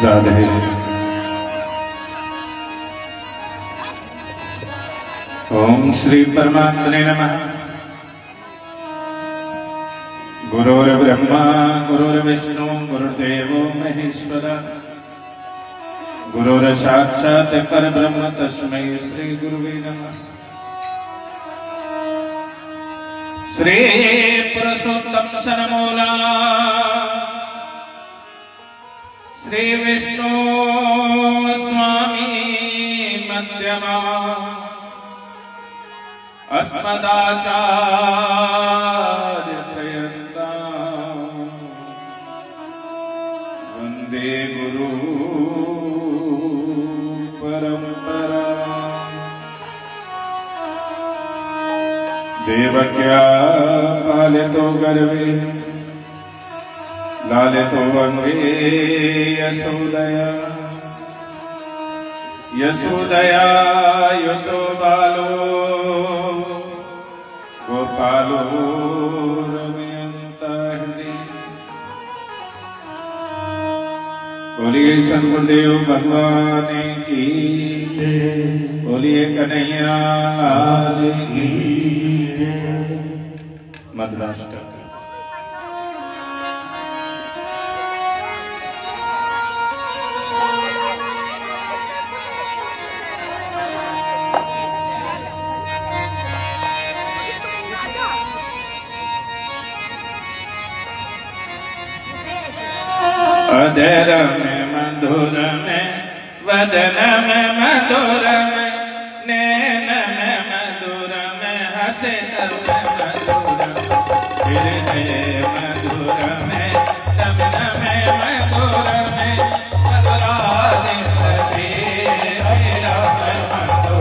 राधे। ओम श्री परमात्मने नमः। गुरुर्ब्रह्मा गुरुर्विष्णु गुरुर्देवो महेश्वरः। गुरुर्साक्षात् परब्रह्म तस्मै श्री गुरुवे नमः। श्री पुरुषोत्तम सनमूला श्री विष्णु स्वामी मध्यमा अस्मदाचार्य पर्यन्ता वंदे गुरु परंपरा। देवक्या पालितो गर्भे लालितो अंगे यशोदया। यशोदया युतो बालो गोपालो रमयन्ता हृदि। बोलिए सद्गुरुदेव भगवान की, बोलिए कन्हैया लाल की। मद्राष्ट अधर में मधुर में वदन में मधुर में नैन में मधुर में हसे तब मधुर हृदय मधुर में तमन में मधुर में मधुराधि मधुर हृदय मधुर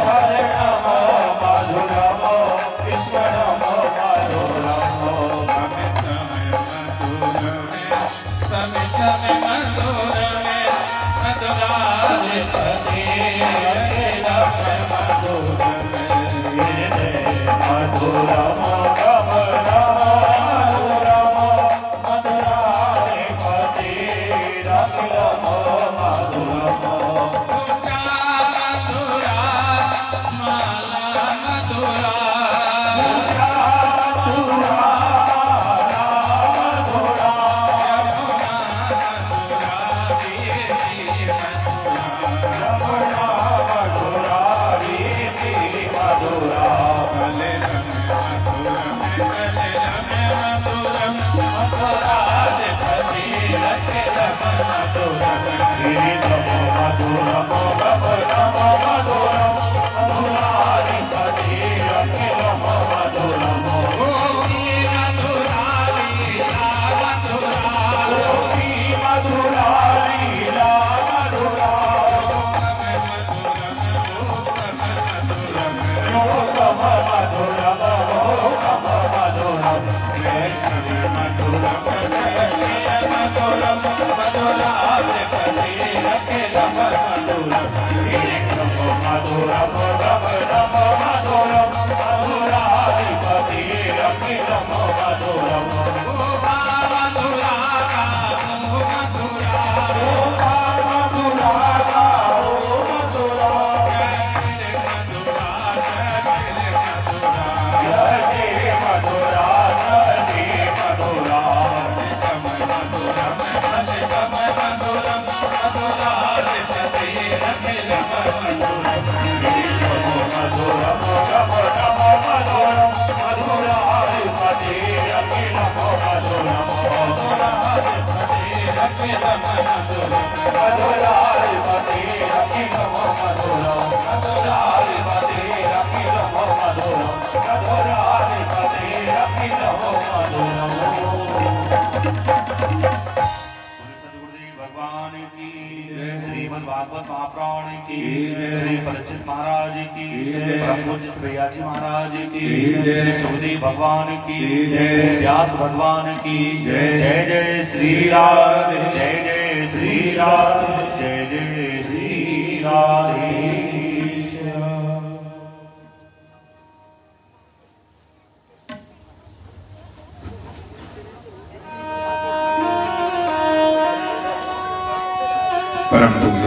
Hare Rama, Madhurama Bhagavat Mahapuran की श्री परिचित महाराज की परम पूज्य भैया जी महाराज की श्री सुखदेव भगवान की श्री व्यास भगवान की जय जय श्री राधे जय जय श्री राधे जय जय श्री राधे। परम पूज्य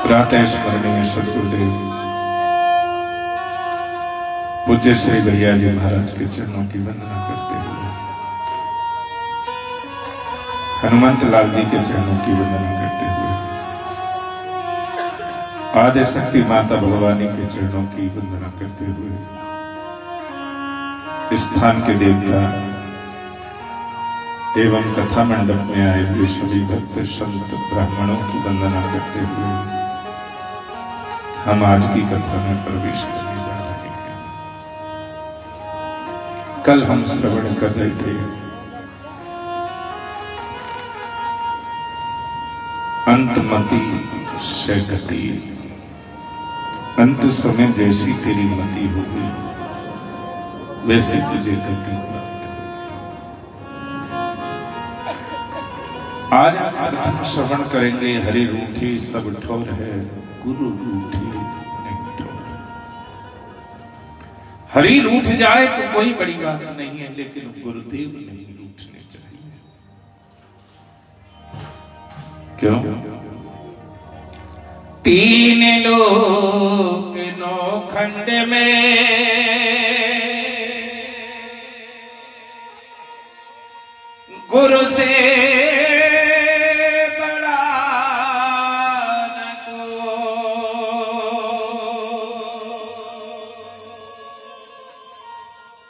प्रातः स्मरणीय सद्गुरुदेव पूज्य श्री भैया जी महाराज के चरणों की वंदना करते हुए हनुमंत लाल जी के चरणों की वंदना करते हुए आदि शक्ति माता भगवानी के चरणों की वंदना करते हुए इस स्थान के देवता एवं कथा मंडप में आए हुए सभी भक्त संत ब्राह्मणों की वंदना करते हुए हम आज की कथा में प्रवेश करने जा रहे हैं। कल हम श्रवण कर रहे थे अंतमति से गति, अंत समय जैसी तेरी मति होगी वैसी तुझे गति। आज हम श्रवण करेंगे हरि रूठे सब ठोर है गुरु रूठे नहीं ठोर। हरि रूठ जाए तो कोई बड़ी बात नहीं है, लेकिन गुरुदेव नहीं रूठने चाहिए। क्यों? तीन लोक नौ खंड में गुरु से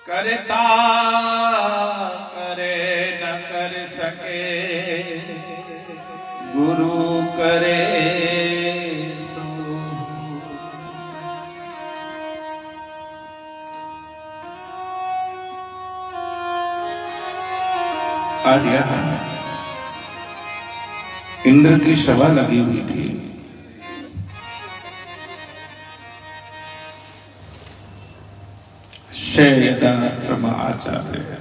करता करे न कर सके गुरु करे सो। आज यहाँ इंद्र की सभा लगी हुई थी। ब्रह्म आचार्य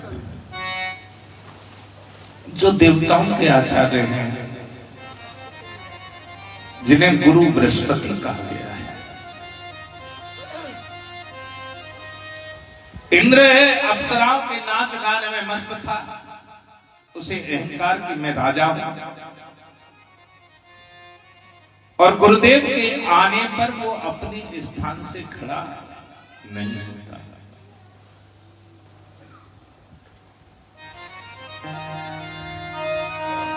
जो देवताओं के आचार्य हैं, जिन्हें गुरु बृहस्पति कहा गया है। इंद्र अप्सराओं के नाच गाने में मस्त था। उसे अहंकार की मैं राजा हूं, और गुरुदेव के आने पर वो अपने स्थान से खड़ा नहीं होता।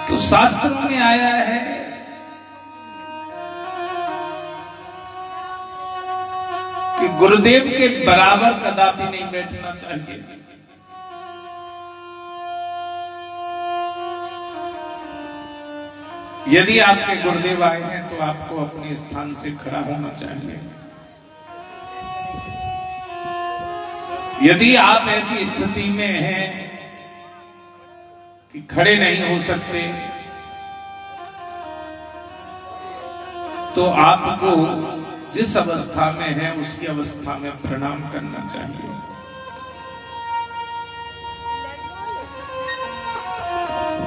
तो शास्त्रों में आया है कि गुरुदेव के बराबर कदापि नहीं बैठना चाहिए। यदि आपके गुरुदेव आए हैं तो आपको अपने स्थान से खड़ा होना चाहिए। यदि आप ऐसी स्थिति में हैं कि खड़े नहीं हो सकते तो आपको जिस अवस्था में है उसी अवस्था में प्रणाम करना चाहिए।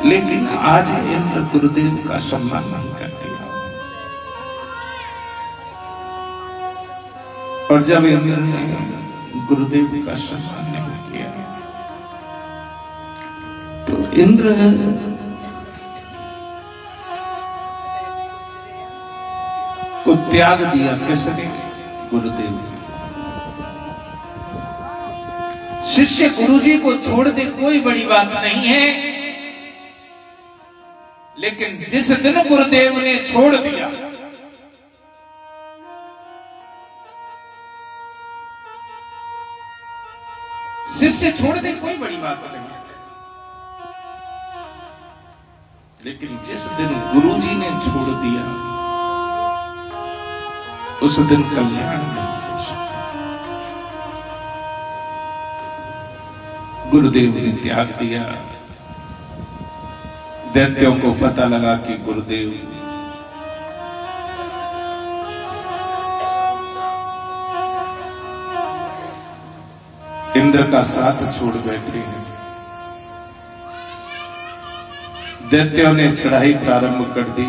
लेकिन आज इंद्र गुरुदेव का सम्मान नहीं करते। और जब इंद्र ने गुरुदेव का सम्मान नहीं किया तो इंद्र को त्याग दिया। किसने? गुरुदेव। शिष्य गुरुजी को छोड़ दे कोई बड़ी बात नहीं है, लेकिन जिस दिन गुरुदेव ने छोड़ दिया शिष्य छोड़ दे कोई बड़ी बात नहीं, लेकिन जिस दिन गुरुजी ने छोड़ दिया उस दिन कल्याण नहीं हो सकता। गुरुदेव ने त्याग दिया। दैत्यों को पता लगा कि गुरुदेव इंद्र का साथ छोड़ बैठे हैं। दैत्यों ने चढ़ाई प्रारंभ कर दी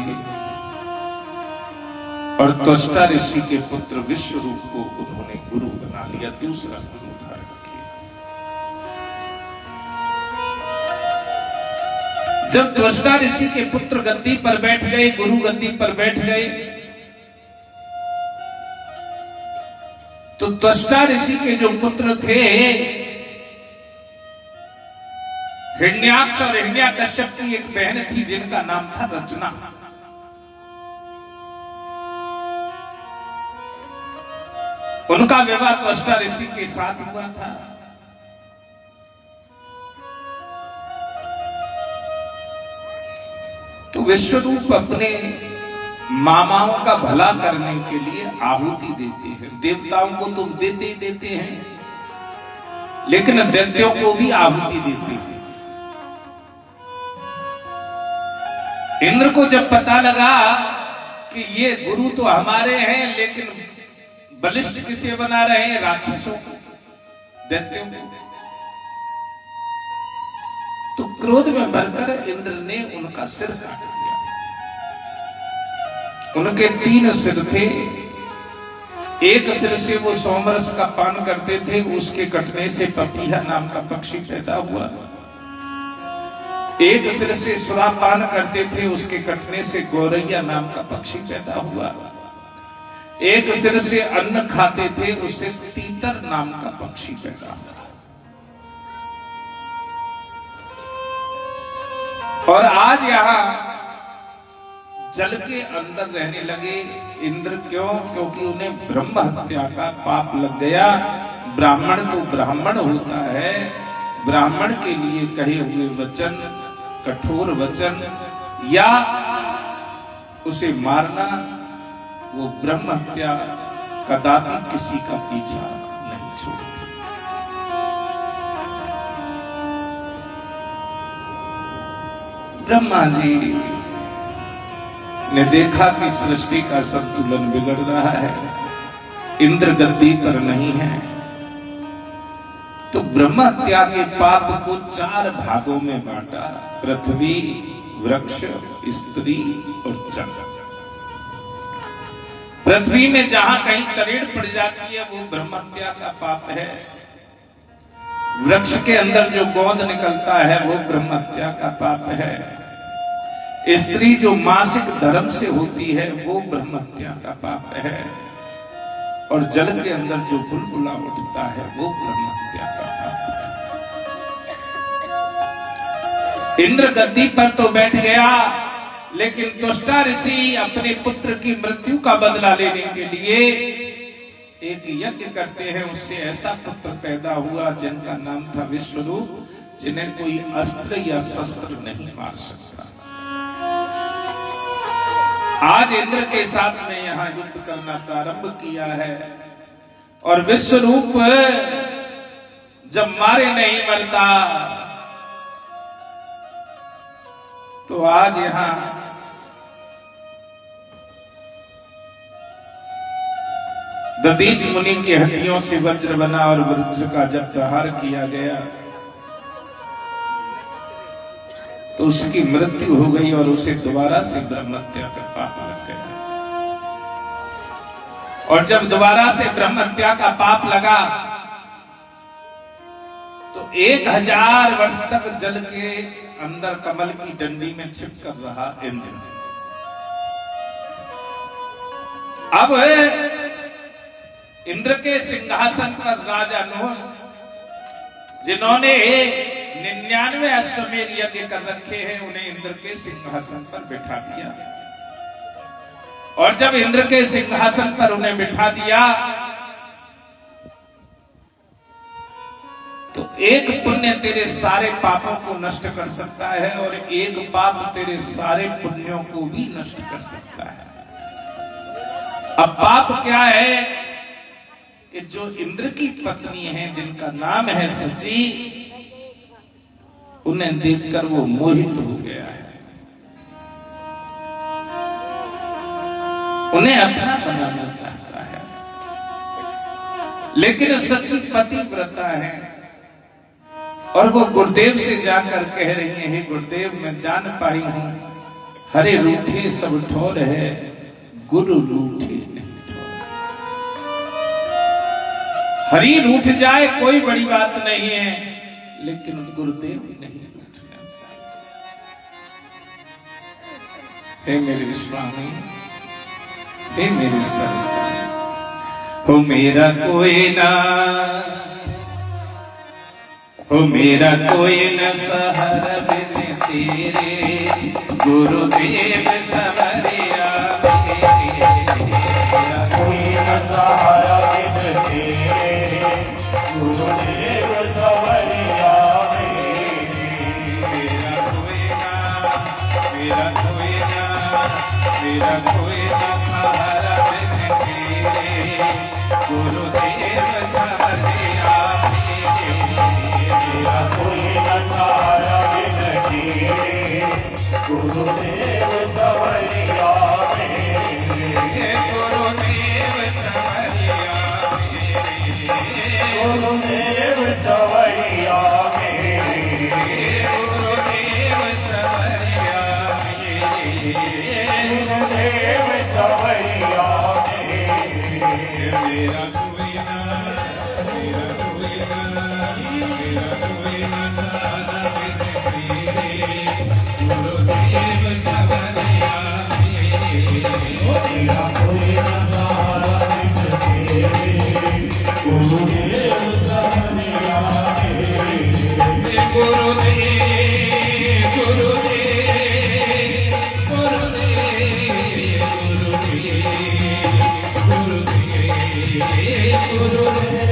और त्वष्टा ऋषि के पुत्र विश्वरूप को उन्होंने गुरु बना लिया, दूसरा गुरु धारण किया। जब त्वष्टा ऋषि के पुत्र गद्दी पर बैठ गए, गुरु गद्दी पर बैठ गए, तो त्वष्टा ऋषि के जो पुत्र थे हिरण्याक्ष और हिरण्याकश्यप की एक बहन थी जिनका नाम था रचना। उनका विवाह त्वष्टा ऋषि के साथ हुआ था। तो विश्वरूप अपने मामाओं का भला करने के लिए आहुति देते हैं। देवताओं को तो देते ही देते हैं, लेकिन दैत्यों को भी आहुति देते हैं। इंद्र को जब पता लगा कि ये गुरु तो हमारे हैं, लेकिन बलिष्ठ किसे बना रहे हैं? राक्षसों को, दैत्यों को। तो क्रोध में भरकर इंद्र ने उनका सिर काट दिया। उनके 3 सिर थे। एक सिर से वो सोमरस का पान करते थे, उसके कटने से पपीहा नाम का पक्षी पैदा हुआ। एक सिर से सुरापान करते थे, उसके कटने से गौरैया नाम का पक्षी पैदा हुआ। एक सिर से अन्न खाते थे, उससे तीतर नाम का पक्षी पैदा हुआ। और आज यहां जल के अंदर रहने लगे इंद्र। क्यों? क्योंकि उन्हें ब्रह्म हत्या का पाप लग गया। ब्राह्मण तो ब्राह्मण होता है, ब्राह्मण के लिए कहे हुए वचन, कठोर वचन या उसे मारना, वो ब्रह्म हत्या कदापि किसी का पीछा नहीं छोड़ती। ब्रह्मा जी ने देखा कि सृष्टि का संतुलन बिगड़ रहा है, इंद्र गद्दी पर नहीं है, तो ब्रह्म हत्या के पाप को 4 भागों में बांटा। पृथ्वी, वृक्ष, स्त्री और चंद्र। पृथ्वी में जहां कहीं तरेड़ पड़ जाती है वो ब्रह्म हत्या का पाप है। वृक्ष के अंदर जो गोंद निकलता है वो ब्रह्म हत्या का पाप है। स्त्री जो मासिक धर्म से होती है वो ब्रह्म हत्या का पाप है, और जल के अंदर जो बुलबुला उठता है वो ब्रह्म हत्या का पाप है। इंद्र गद्दी पर तो बैठ गया, लेकिन त्वष्टा ऋषि अपने पुत्र की मृत्यु का बदला लेने के लिए एक यज्ञ करते हैं। उससे ऐसा पुत्र पैदा हुआ जिनका नाम था विश्वरूप, जिन्हें कोई अस्त्र या शस्त्र नहीं मार सकता। आज इंद्र के साथ में यहां युद्ध करना प्रारंभ किया है, और विश्वरूप जब मारे नहीं मरता तो आज यहां दधीच मुनि की हड्डियों से वज्र बना और वज्र का जब प्रहार किया गया तो उसकी मृत्यु हो गई और उसे दोबारा से ब्रह्म हत्या का पाप लग गया। और जब दोबारा से ब्रह्म हत्या का पाप लगा तो 1000 वर्ष तक जल के अंदर कमल की डंडी में छिप कर रहा इंद्र। अब इंद्र के सिंहासन पर राजा नहुष, जिन्होंने 99 अश्वमेध यज्ञ कर रखे हैं, उन्हें इंद्र के सिंहासन पर बिठा दिया। और जब इंद्र के सिंहासन पर उन्हें बिठा दिया तो एक पुण्य तेरे सारे पापों को नष्ट कर सकता है, और एक पाप तेरे सारे पुण्यों को भी नष्ट कर सकता है। अब पाप क्या है कि जो इंद्र की पत्नी है, जिनका नाम है सची, उन्हें देखकर वो मोहित हो गया है, उन्हें अपना बनाना चाहता है। लेकिन सची पतिव्रता है, और वो गुरुदेव से जाकर कह रही है, हे गुरुदेव मैं जान पाई हूं हरे रूठे सब ठोर है, गुरु रूठे नहीं ठोर। हरि रूठ जाए कोई बड़ी बात नहीं है, लेकिन गुरुदेव नहीं रूठना चाहिए। हे मेरे स्वामी, हे मेरे सर, हो मेरा कोई ना, हो मेरा कोई न सहारा बिन तेरे, गुरुदेव सवरिया मेरा कोई न सहारा बिन तेरे, गुरुदेव सवरिया मेरा कोई न सहारा बिन तेरे, गुरुदेव सवरिया मेरा कोई न सहारा बिन तेरे, गुरुदेव सवरिया मेरे, गुरुदेव सवरिया मेरे, गुरुदेव सवरिया मेरे, गुरुदेव सवरिया मेरे, गुरुदेव सवरिया मेरे, मेरा कोई ना, मेरा कोई ना, मेरा कोई ना सहारा बिन तेरे, गुरुदेव सवरिया मेरे, मेरा कोई ना सहारा बिन तेरे, गुरुदेव सवरिया मेरे, गुरुदेव गुरुदेव गुरुदेव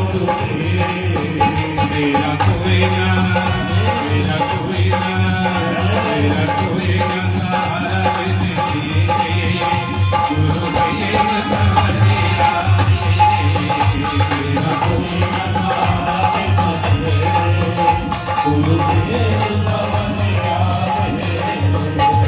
गुरुदेव मेरा कोई ना, मेरा कोई ना, मेरा कोई ना सहारा बिन तेरे, गुरुदेव सवरिया मेरा कोई ना सहारा बिन तेरे, गुरुदेव सवरिया मेरे।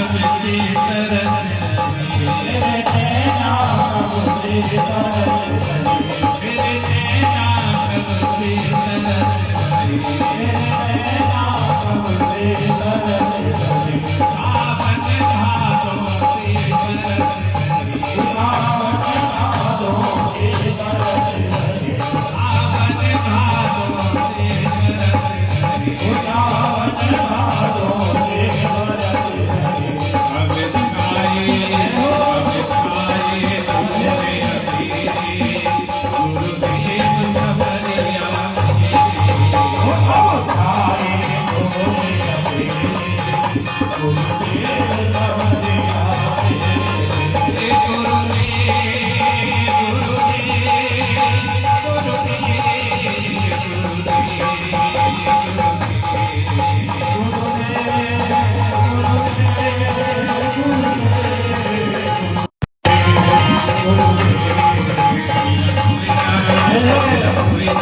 कब से तरस रही, मेरे नैना कब से तरस रही, मेरे नैना कब से तरस रही, मेरे नैना कब से तरस रही, सावन भादों से तरस रही, सावन भादों से तरस रही, सावन भादों से तरस रही, सावन भादों से तरस रही। अब छाए तुमने अभी, गुरुदेव सबरिया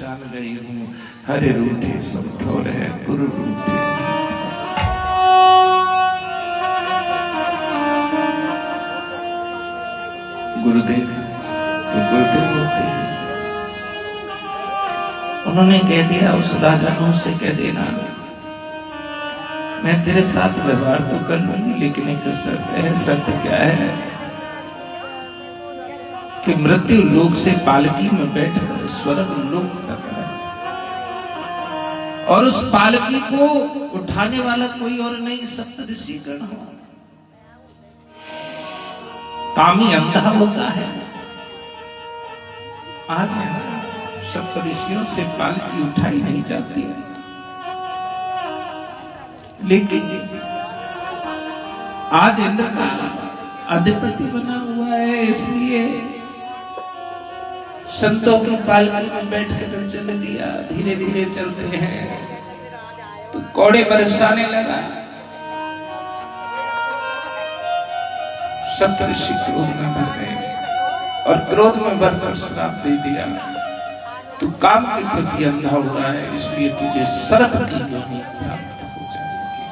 जान गई हूँ, हरे रूठे सब ठोर है गुरु रूठे। गुरुदेव तो गुरुदेव होते हैं। उन्होंने कह दिया उस राजा ने, उससे कह देना मैं तेरे साथ व्यवहार तो कर लूंगी, लेकिन एक शर्त है। शर्त क्या है कि मृत्यु लोक से पालकी में बैठकर स्वर्ग लोक तक है, और उस पालकी को उठाने वाला कोई और नहीं, सप्तऋषि गण हो। कामी अंधा होता है। आज सप्तऋषियों से पालकी उठाई नहीं जाती है, लेकिन आज इंद्र का अधिपति बना हुआ है, इसलिए संतों की पालकी में बैठ कर चल दिया। धीरे धीरे चलते हैं तो कौड़े बरसाने लगा। सप्तऋषि क्रोध में भर गए और क्रोध में भरकर श्राप दे दिया। तू काम के प्रति अंधा हो रहा है, इसलिए तुझे सर्प की योनि प्राप्त हो जाएगी।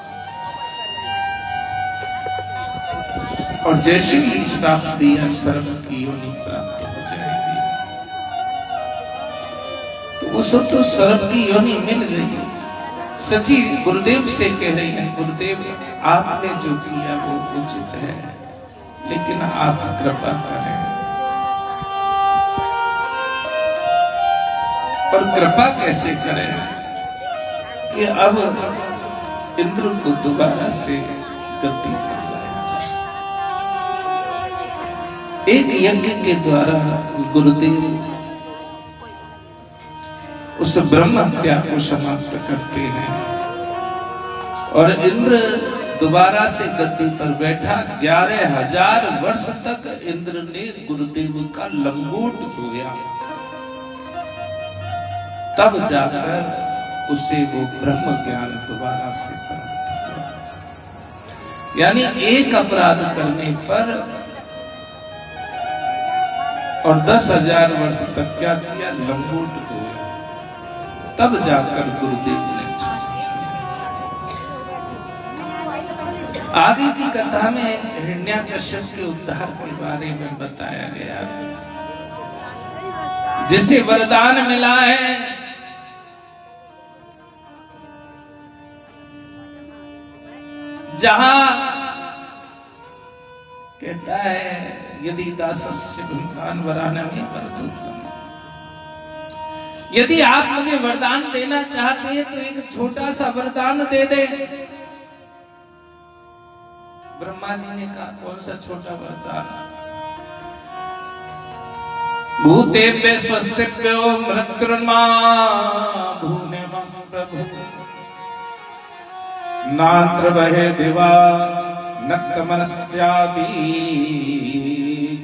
और जैसे ही श्राप दिया, सर्प की योनि प्राप्त हो जाएगी। तो उसे तो सर्प की योनि मिल गई। सची गुरुदेव से कह रही है, गुरुदेव आपने जो किया वो उचित है, लेकिन आप कृपा करें। और कृपा कैसे करें कि अब इंद्र को दोबारा से गद्दी पर लाया जाए। एक यज्ञ के द्वारा गुरुदेव उस ब्रह्म हत्या को समाप्त करते हैं और इंद्र दोबारा से गद्दी पर बैठा। 11,000 वर्ष तक इंद्र ने गुरुदेव का लंगोट धोया, तब जाकर उसे वो ब्रह्म ज्ञान दोबारा से प्राप्त हुआ। यानी एक अपराध करने पर और 10,000 वर्ष तक क्या किया, लंगोट धोया, तब जाकर गुरुदेव ने आगे की कथा में हिरण्याकश्यप के उद्धार के बारे में बताया गया, जिसे वरदान मिला है जहां कहता है यदि दासस्य भूतान वरानमे वरदोत्तम, यदि आप मुझे वरदान देना चाहते हैं तो एक छोटा सा वरदान दे दे। ब्रह्मा जी ने कहा कौन सा छोटा वरदान? भूतेभ्य स्वस्तिभ्यो मृत्युर्मा भूने मम प्रभु नात्र वहे दिवा नक्तमनस्यापि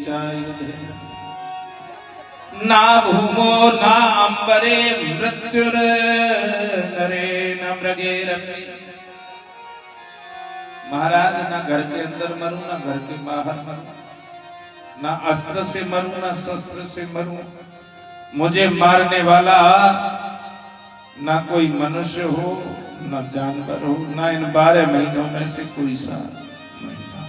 चायुधे ना भूमो ना अंबरे मृत्युर नरे न मृगेरपि। महाराज ना घर के अंदर मरूं ना घर के बाहर मरूं, ना अस्त्र से मरूं ना शस्त्र से मरूं, मुझे मारने वाला ना कोई मनुष्य हो ना जानवर हो, ना इन 12 महीनों में से कोई सा महीना हो।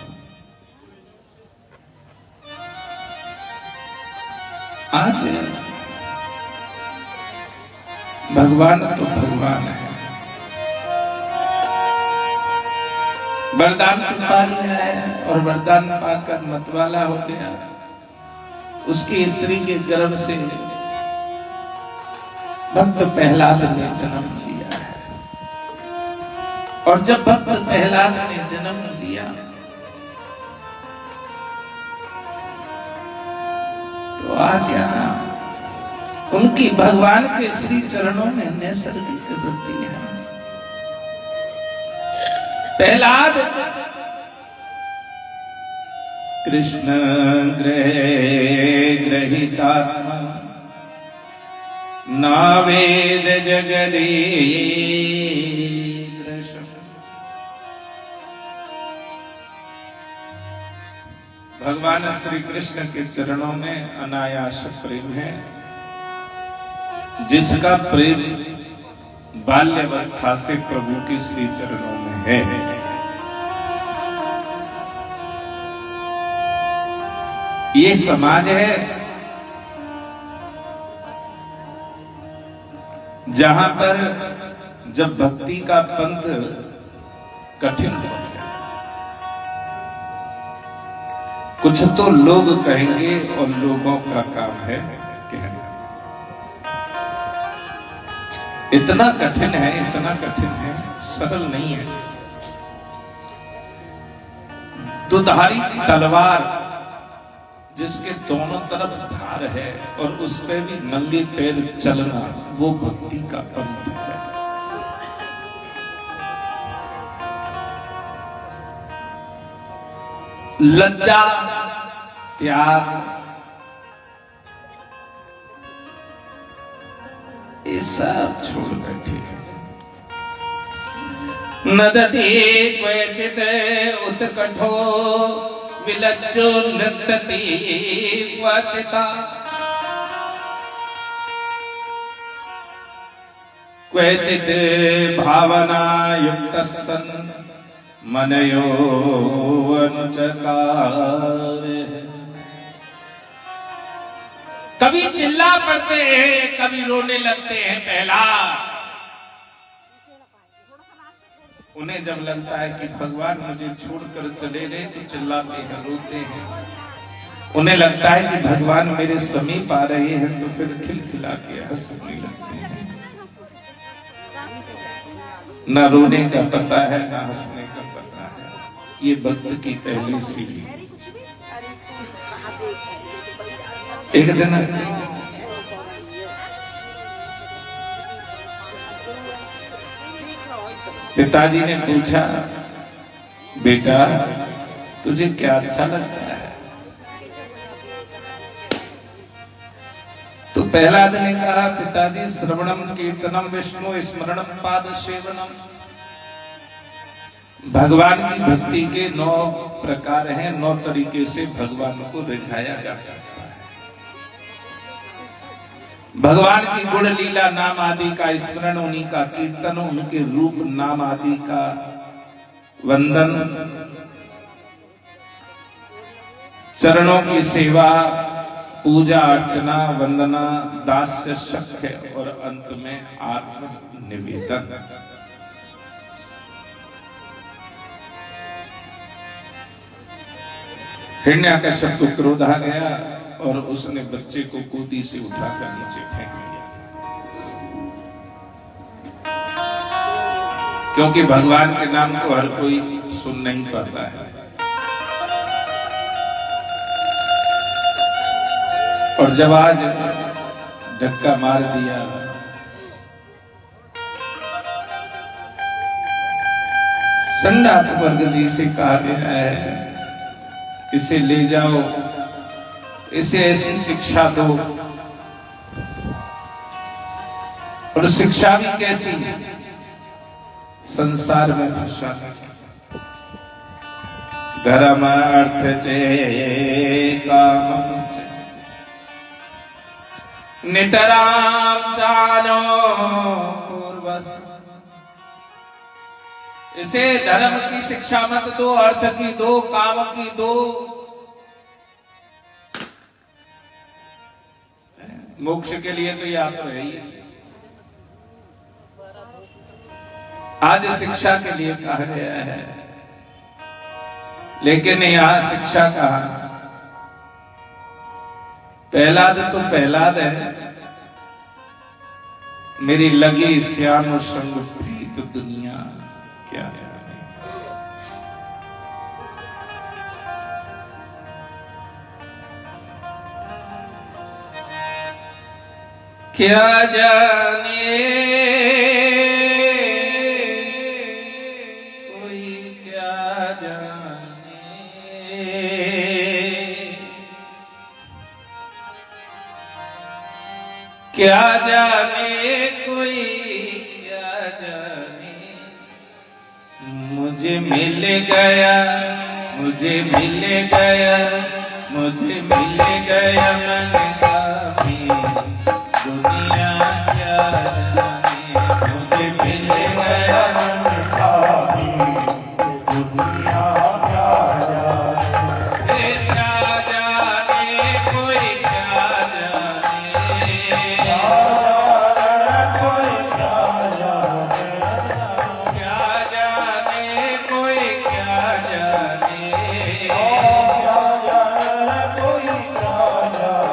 आज भगवान तो भगवान है, वरदान पा लिया है और वरदान पाकर मतवाला हो गया। उसकी स्त्री के गर्भ से भक्त प्रहलाद ने जन्म लिया है, और जब भक्त प्रहलाद ने जन्म लिया तो आज यहाँ उनकी भगवान के श्री चरणों में नैसर्गिक वृत्ति है। प्रहलाद कृष्ण ग्रहितात्मा नावेद जगदीश। भगवान श्री कृष्ण के चरणों में अनायास प्रेम है, जिसका प्रेम बाल्यावस्था से प्रभु के श्री चरणों में है। ये समाज है जहां पर जब भक्ति का पंथ कठिन हो गया, कुछ तो लोग कहेंगे और लोगों का काम है कहना। इतना कठिन है, इतना कठिन है, सरल नहीं है। दुधारी तलवार जिसके दोनों तरफ धार है और उस पे भी नंगे पैर चलना, वो भक्ति का पंथ है। लज्जा, त्याग, ये सब छोड़ बैठे। नदति क्वचित उत्कठो विलज्जो नृत्यति क्वचिता, क्वचित भावना युक्तस्तन मनयो अनुचकारे। कभी चिल्ला पड़ते हैं, कभी रोने लगते हैं। पहला उन्हें जब लगता है कि भगवान मुझे छोड़कर चले गए तो चिल्लाते हैं, रोते हैं। उन्हें लगता है कि भगवान मेरे समीप आ रहे हैं तो फिर खिलखिला के हंसने लगते हैं। ना रोने का पता है ना हंसने का पता है। ये भक्त की पहली सीढ़ी। एक दिन पिताजी ने पूछा, बेटा तुझे क्या अच्छा लगता है? तो प्रहलाद ने कहा, पिताजी श्रवणम कीर्तनम विष्णु स्मरणम पाद सेवनम। भगवान की भक्ति के 9 प्रकार हैं, 9 तरीके से भगवान को रिझाया जा सकता है। भगवान की गुण लीला नाम आदि का स्मरण, उन्हीं का कीर्तन, उनके रूप नाम आदि का वंदन, चरणों की सेवा, पूजा अर्चना, वंदना, दास्य सख्य और अंत में आत्म निवेदन। हिरण्याकश्यप को क्रोध आ गया और उसने बच्चे को गोदी से उठाकर नीचे फेंक दिया, क्योंकि भगवान के नाम को हर कोई सुन नहीं पाता है। और जब आज धक्का मार दिया, संडात वर्ग जी से कहा गया है इसे ले जाओ, इसे ऐसी शिक्षा दो। और शिक्षा भी कैसी, संसार में फंसा धर्म अर्थ चे काम नितराम चालो पूर्वज। इसे धर्म की शिक्षा मत दो, अर्थ की दो, काम की दो, मोक्ष के लिए तो याद तो है ही। आज शिक्षा के लिए कहा गया है, लेकिन यहां शिक्षा कहा पहलाद तो पहलाद है, मेरी लगी श्याम संग प्रीत दुनिया क्या जाने। क्या जाने कोई क्या जाने, क्या जाने कोई क्या जाने। मुझे मिल गया, मुझे मिल गया, मुझे मिल गया मन स्वामी दुनिया क्या जाने। मुझे मिल गया मन स्वामी दुनिया क्या जाने। क्या जाने कोई क्या जाने, क्या जाने कोई क्या जाने, क्या जाने कोई क्या जाने, क्या जाने कोई क्या जाने।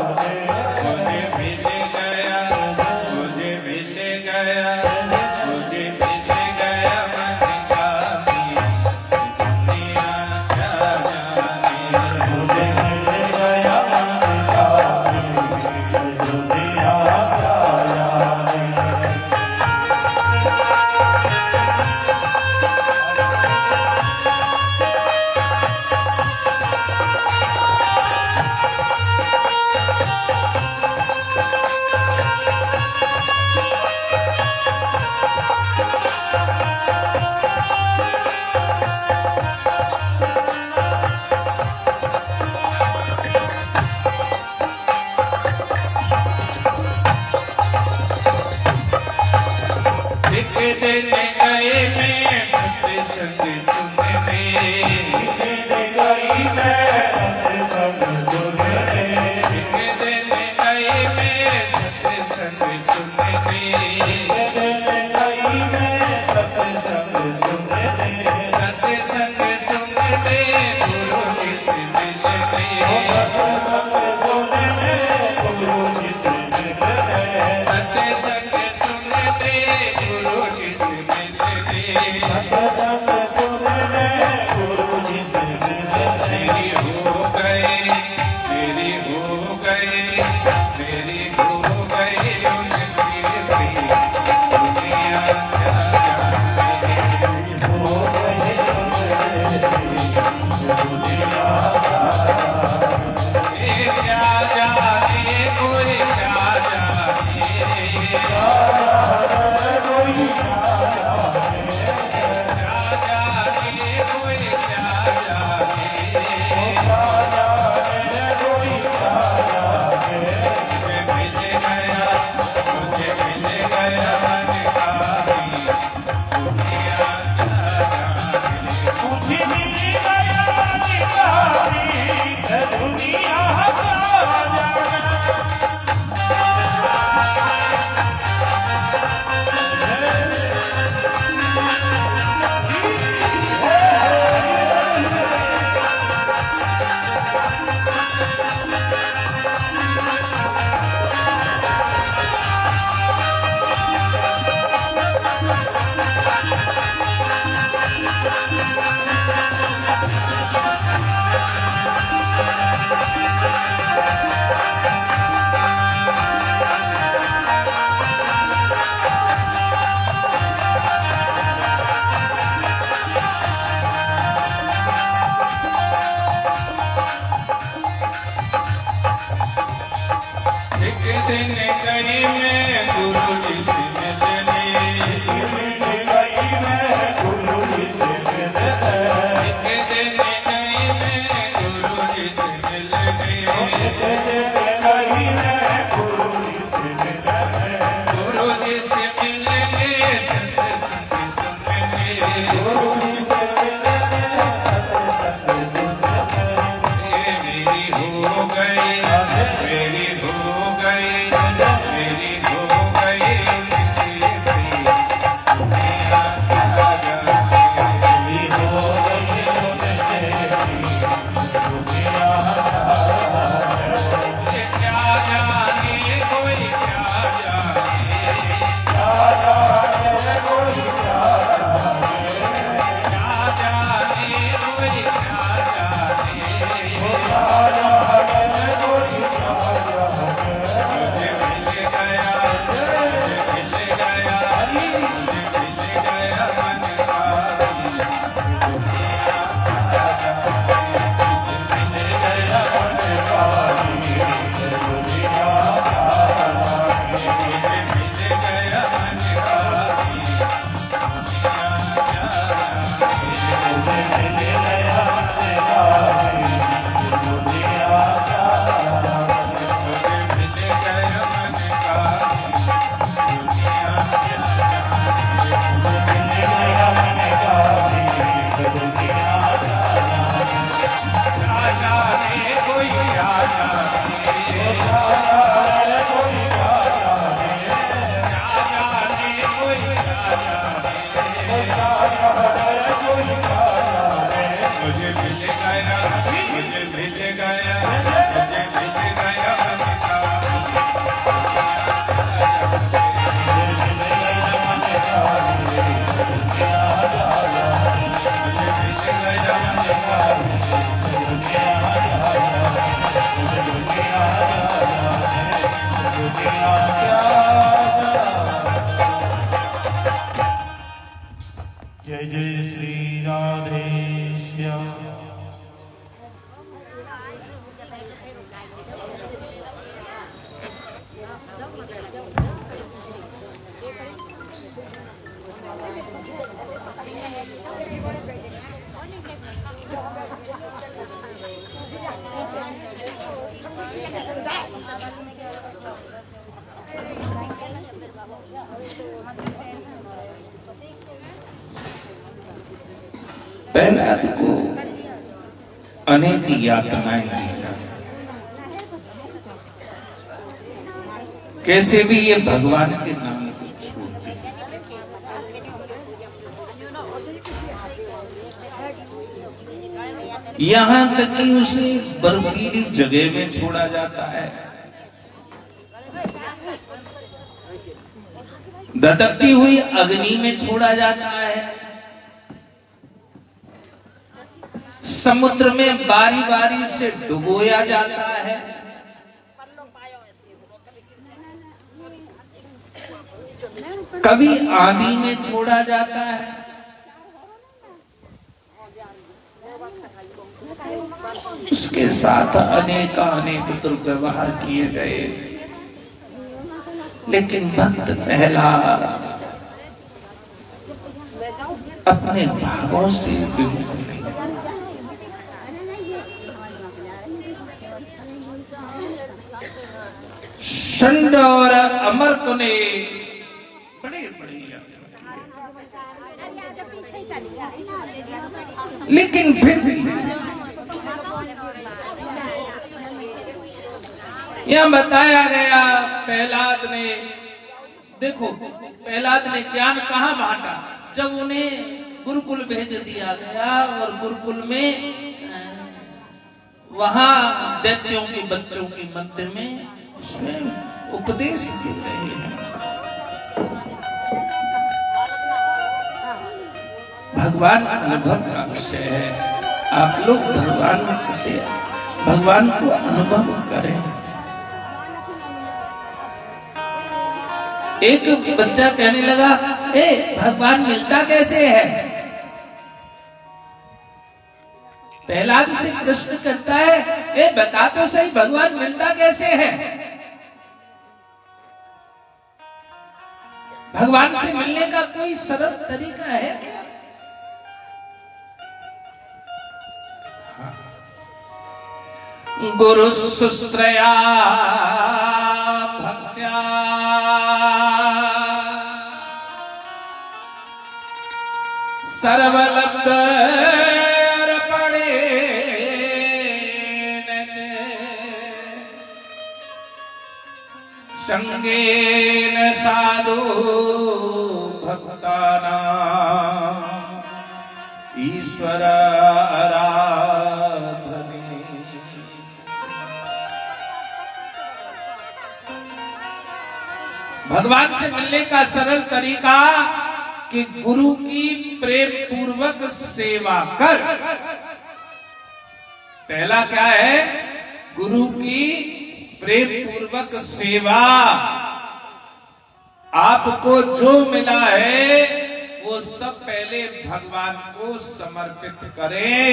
मुझे मिल गया, मुझे मिल गया, मुझे मिल गया मन स्वामी दुनिया क्या जाने। मुझे मिल गया मन स्वामी दुनिया क्या जाने। एक दिन गए मैं सत्संग सुनने, एक दिन गई मैं सत्संग सुनने, एक दिन गई मैं सत्संग सुनने, एक दिन गई मैं सत्संग सुनने, सत्संग सुनने गुरु जी से मिलने, सत्संग सुनने गुरु जी से मिलने, सत्संग सुनने गुरु जी से मिलने, सत्संग सुनने गुरु जी से मिलने। मेरी हो गए, मेरी हो गए, मेरी हो गई उनकी प्रीत। दिन गई मैं गुरु जी से मिलने, एक दिन गई मैं गुरु जी से मिलने, गुरु जी से मिलने संग संग सुनने, मेरी हो गई, मेरी हो गई, मेरी हो गई किसी भी दुनिया क्या जाने, क्या जाने कोई क्या जाने, क्या जाने कोई क्या जय जय श्री राधे श्याम। प्रहलाद को अनेक यातनाएं दी जाती, कैसे भी ये भगवान के नाम को छोड़ते, यहां तक कि उसे बर्फीली जगह में छोड़ा जाता है, धधकती हुई अग्नि में छोड़ा जाता है, समुद्र में बारी बारी से डुबोया जाता है, कभी आंधी में छोड़ा जाता है, उसके साथ अनेक दुर्व्यवहार किए गए, लेकिन भक्त प्रहलाद अपने भावों से विमुख नहीं। षंड और अमृत ने बड़े लेकिन फिर भी यह बताया गया, प्रहलाद ने, देखो प्रहलाद ने ज्ञान कहाँ बांटा, जब उन्हें गुरुकुल भेज दिया गया और गुरुकुल में वहां दैत्यों के बच्चों के मध्य में स्वयं उपदेश दे रहे हैं। भगवान अनुभव का विषय है, आप लोग भगवान को अनुभव करें। एक बच्चा कहने लगा, भगवान मिलता कैसे है? प्रहलाद से प्रश्न करता है, बता तो सही भगवान मिलता कैसे है? भगवान से मिलने का कोई सरल तरीका है क्या? गुरु शुश्रया भक्त्या सर्वलब्ध अर्पणे संगेन साधु भक्ताना ईश्वर आराधने। भगवान से मिलने का सरल तरीका कि गुरु की प्रेम पूर्वक सेवा कर। पहला क्या है? गुरु की प्रेम पूर्वक सेवा। आपको जो मिला है वो सब पहले भगवान को समर्पित करें।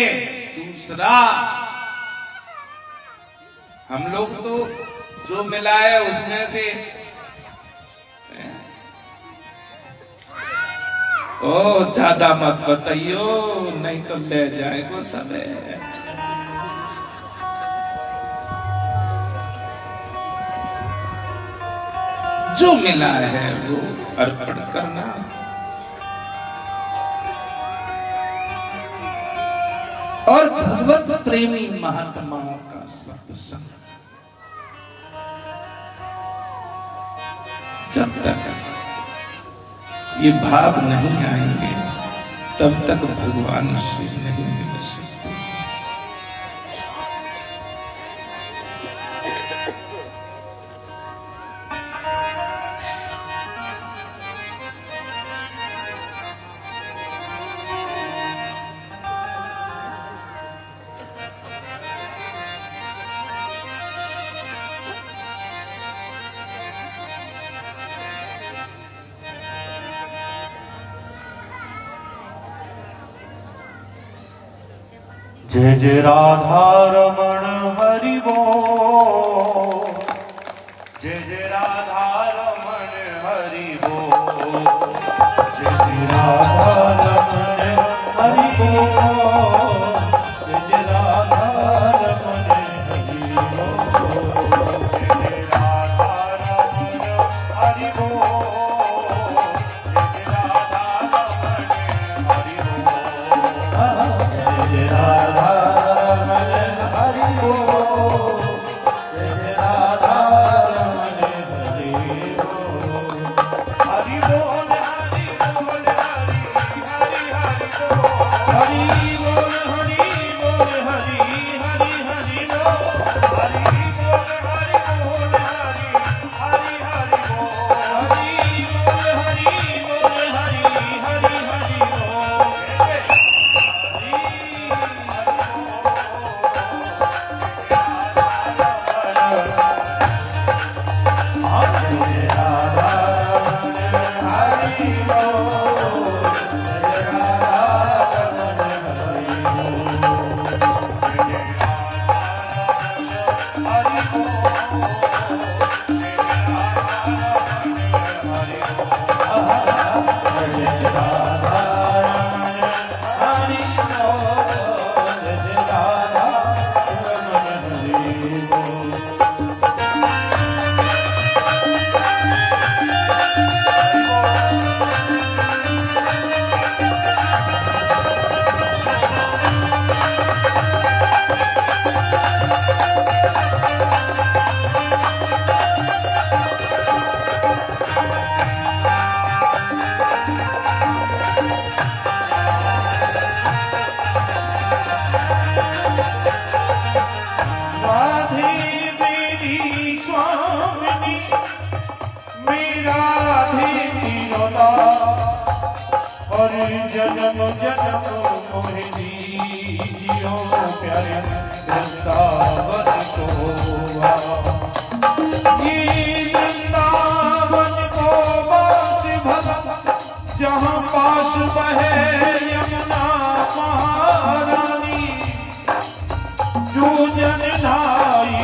दूसरा, हम लोग तो जो मिला है उसमें से ओ ज्यादा मत बताइयो, नहीं तो ले जाएगा समय। जो मिला है वो अर्पण करना। और भगवत प्रेमी महात्माओं का सत्संग। जब तक ये भाव नहीं आएंगे तब तक भगवान श्री नहीं मिल सकते। जय जय राधा रमण हरि बोल। जय जय राधा रमण हरि बोल। जय जय राधा रमण हरि बोल। जय जय राधा रमण हरि बोल। जय जय राधा रमण हरि बोल। जय जय राधा रमण हरि बोल। जय जय राधा जन्म जन्म मोहिनी जियो प्यारे वृंदावन को ये वृंदावन को वास भला जहाँ पास बहे यमुना महारानी जो जन नाई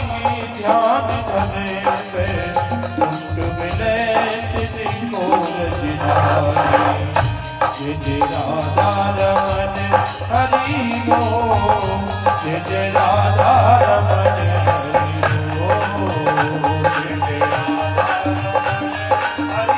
ध्यान धरे पे कुंड मिले तिनको रज जय राधा रमन हरि बोल, जय राधा रमन हरि बोल, जय राधा रमन हरि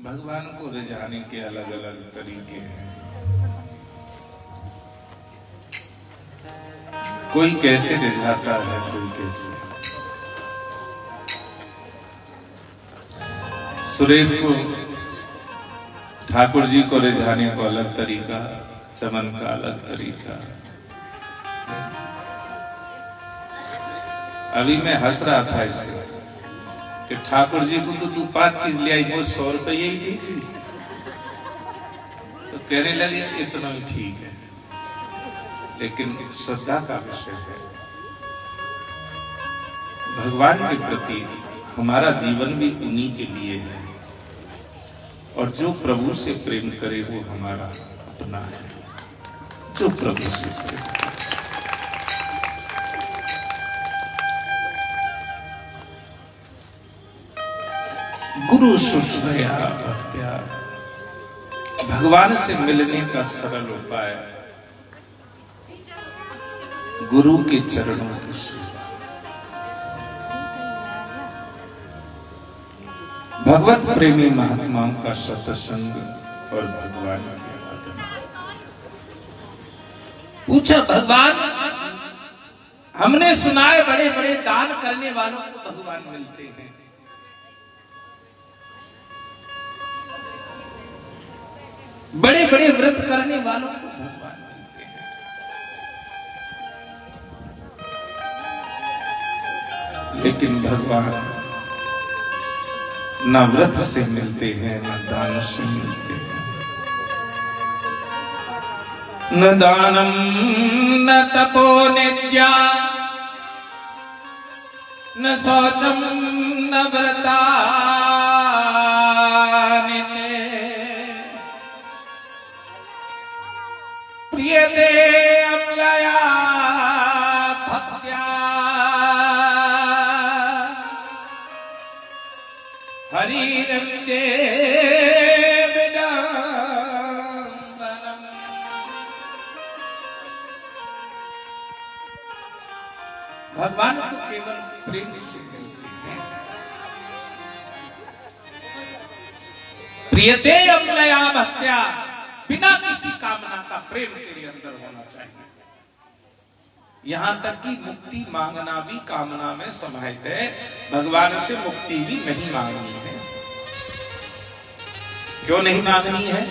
भगवान को रिझाने के अलग अलग तरीके हैं। कोई कैसे रिझाता है, कोई कैसे। सुरेश को, ठाकुर जी को रिझाने को अलग तरीका, चमन का अलग तरीका। अभी मैं हंस रहा था इससे कि ठाकुर जी को तो तू 5 चीज ले आई, वो 100 रुपये ही देखी। तो कहने लगे इतना ही ठीक है, लेकिन श्रद्धा का विषय है। भगवान के प्रति हमारा जीवन भी उन्हीं के लिए है, और जो प्रभु से प्रेम करे वो हमारा अपना है। जो प्रभु से प्रेम करे। गुरु शुश्रया भक्त्या, भगवान से मिलने का सरल उपाय गुरु के चरणों की सेवा। भगवत प्रेमी महात्माओं का सत्संग और भगवान की आराधना। पूछा भगवान, हमने सुना है बड़े बड़े दान करने वालों को भगवान मिलते हैं, बड़े बड़े व्रत करने वालों को भगवान मिलते हैं, लेकिन भगवान न व्रत से मिलते हैं, न दान से मिलते हैं। न दानम न तपो नित्या, न शौचम न व्रता प्रियते अम्लया भक्त्या, हरिरंगे विडम्बनम्। भगवान तो केवल प्रेम से मिलते हैं। प्रियते अम्लया भक्त्या, बिना किसी कामना का प्रेम तेरे अंदर होना चाहिए। यहां तक कि मुक्ति मांगना भी कामना में समाहित है। भगवान से मुक्ति भी नहीं मांगनी है। क्यों नहीं मांगनी है?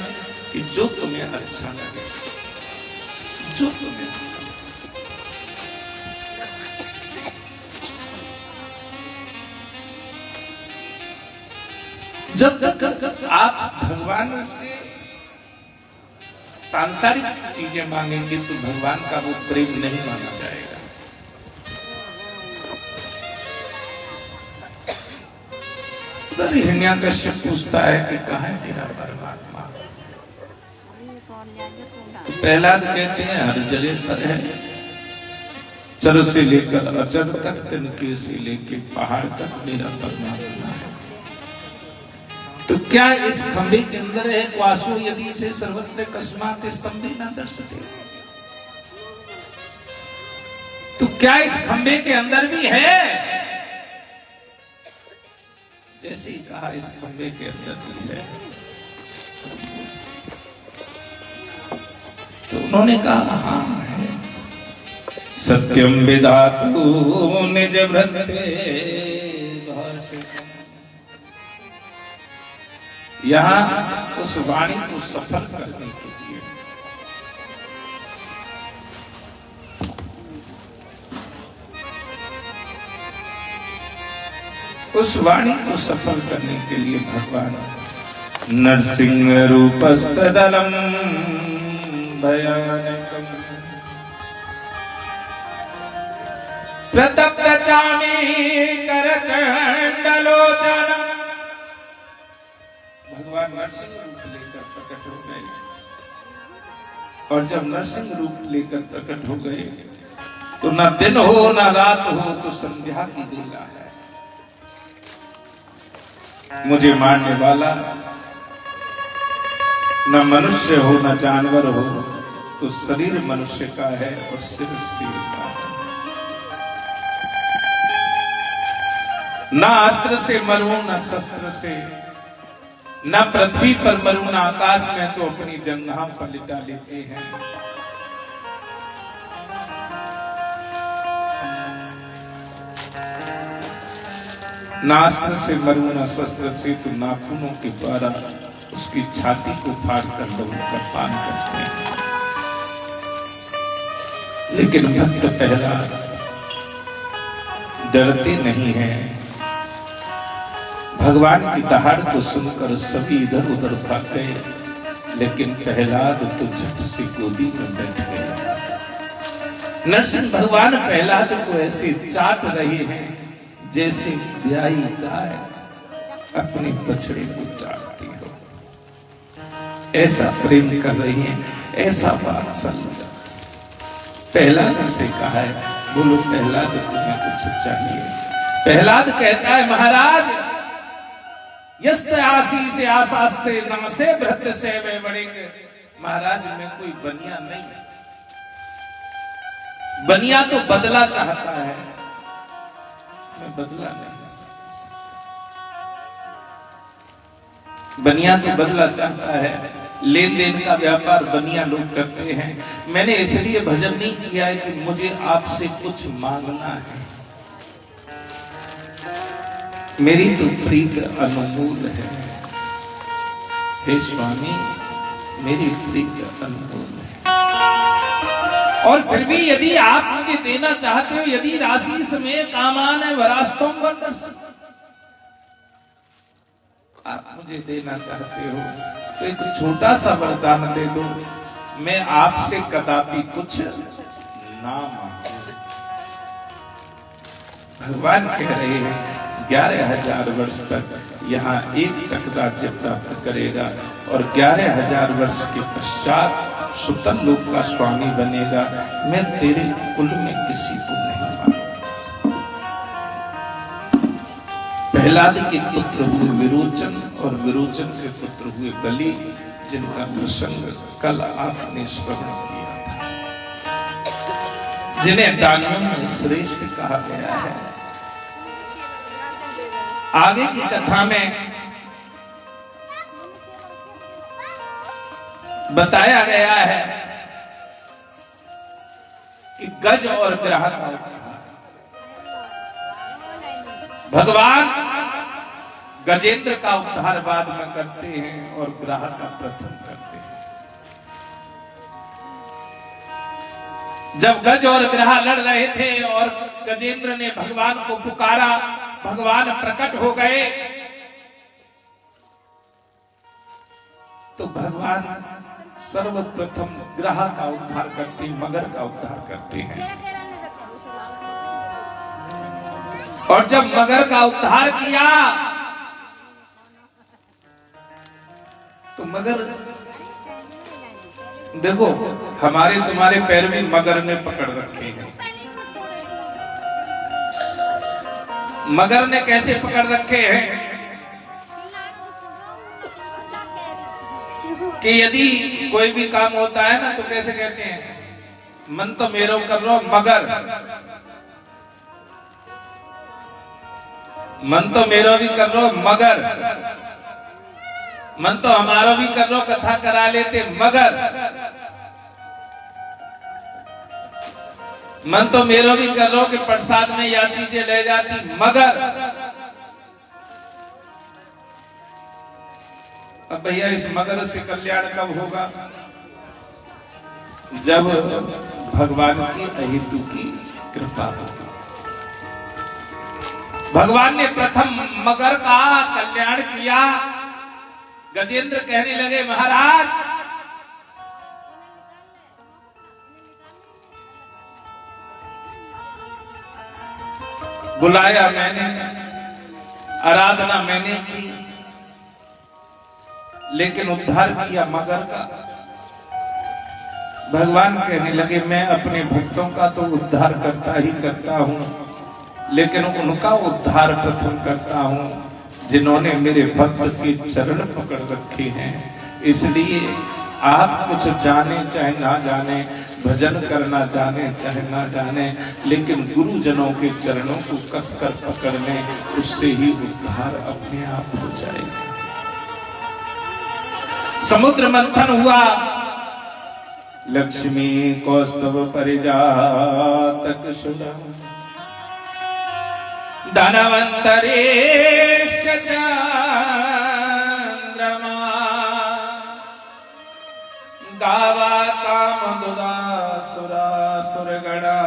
कि जो तुम्हें अच्छा लगे, जो तुम्हें अच्छा लगे। जब तक आप भगवान से सांसारिक चीजें मांगेंगे तो भगवान का वो प्रेम नहीं माना जाएगा। उधर हिरण्याकश्यप पूछता है कि कहाँ है तेरा परमात्मा? तो प्रहलाद कहते हैं हर जगह पर है, चर से लेकर अचर तक, तिनके से लेकर पहाड़ तक मेरा परमात्मा है। तो क्या इस खंभे के अंदर है क्वासो यदि से सर्वत्र कस्मात स्तंभे न दर्शते? तो क्या इस खंभे के अंदर भी है? जैसे ही कहा इस खंभे के अंदर भी है, तो उन्होंने कहा हाँ है। सत्यम विधातु निज भ्रते भाषितम्। यहां उस वाणी को सफल करने के लिए भगवान नरसिंह रूपस्तदलम भयानकम प्रतप्त चामी करचंडलोचनम। भगवान नरसिंह रूप लेकर प्रकट हो गए और जब नरसिंह रूप लेकर प्रकट हो गए तो न दिन हो न रात हो तो संध्या की बेला है। मुझे मारने वाला न मनुष्य हो न जानवर हो तो शरीर मनुष्य का है और सिर शेर का है। न अस्त्र से मरूं न शस्त्र से, न पृथ्वी पर मरूं न आकाश में तो अपनी जंघा पर लिटा लेते हैं। न अस्त्र से मरूं न शस्त्र से तो नाखूनों के द्वारा उसकी छाती को फाड़ कर लहू का पान करते हैं। लेकिन भक्त प्रहलाद डरते नहीं हैं। भगवान की दहाड़ को सुनकर सभी इधर उधर भाग गए, लेकिन प्रहलाद तो झट से गोदी में बैठ गया। नरसिंह भगवान प्रहलाद को ऐसे चाट रहे हैं जैसे ब्याई गाय अपने बछड़े को चाटती हो। ऐसा प्रेम कर रही है, ऐसा वात्सल्य। प्रहलाद से कहा है, बोलो प्रहलाद तुम्हें कुछ चाहिए? प्रहलाद कहता है, महाराज यस्ते आसी से आसास्ते नमसे भृत से वे बड़े। महाराज मैं कोई बनिया नहीं, बनिया तो बदला चाहता है, मैं बदला नहीं। बनिया तो बदला चाहता है, लेन देन का व्यापार बनिया लोग करते हैं। मैंने इसलिए भजन नहीं किया है कि मुझे आपसे कुछ मांगना है। मेरी तो प्रीत अनमोल है, हे स्वामी मेरी प्रीत अनमोल है। और फिर भी यदि आप मुझे देना चाहते हो, यदि राशि समय कामान है वरास्तों कर, आप मुझे देना चाहते हो तो एक छोटा सा वरदान दे दो, मैं आपसे कदापि कुछ ना मांगू। भगवान कह रहे हैं 11,000 वर्ष तक यहाँ एक टक राज्य प्राप्त करेगा और 11,000 वर्ष के पश्चात सुतन लोक का स्वामी बनेगा। मैं तेरे कुल में किसी को नहीं मानूंगा। प्रहलाद के पुत्र हुए विरोचन और विरोचन के पुत्र हुए बलि, जिनका प्रसंग कल आपने श्रवण किया था, जिन्हें दानियों में श्रेष्ठ कहा गया है। आगे की कथा में बताया गया है कि गज और ग्रह का उद्धार भगवान गजेंद्र का उद्धार बाद में करते हैं और ग्रह का प्रथम करते हैं। जब गज और ग्रह लड़ रहे थे और गजेंद्र ने भगवान को पुकारा, भगवान प्रकट हो गए, तो भगवान सर्वप्रथम ग्रह का उद्धार करते, मगर का उद्धार करते हैं। और जब मगर का उद्धार किया तो मगर, देखो हमारे तुम्हारे पैर में मगर ने पकड़ रखे हैं। मगर ने कैसे पकड़ रखे हैं कि यदि कोई भी काम होता है ना तो कैसे कहते हैं, मन तो मेरो कर लो मगर, मन तो मेरो भी कर लो मगर, मन तो हमारा भी कर लो, कथा करा लेते मगर, मन तो मेरो भी कर लो कि प्रसाद में या चीजें ले जाती मगर। अब भैया इस मगर से कल्याण कब होगा? जब भगवान की अहेतु की कृपा होगी। भगवान ने प्रथम मगर का कल्याण किया। गजेंद्र कहने लगे, महाराज बुलाया मैंने, आराधना मैंने की, लेकिन उद्धार किया मगर का। भगवान कहने लगे मैं अपने भक्तों का तो उद्धार करता ही करता हूं, लेकिन उनका उद्धार प्रथम करता हूं जिन्होंने मेरे भक्त के चरण पकड़ रखे हैं। इसलिए आप कुछ जाने चाहे ना जाने, भजन करना जाने चाहे ना जाने, लेकिन गुरुजनों के चरणों को कसकर पकड़ लें, उससे ही उद्धार अपने आप हो जाएगा। समुद्र मंथन हुआ, लक्ष्मी कौस्तभ परिजातक सुना, धनवंतरेश चंद्रमा, गावा कामदुदा सुरगणा,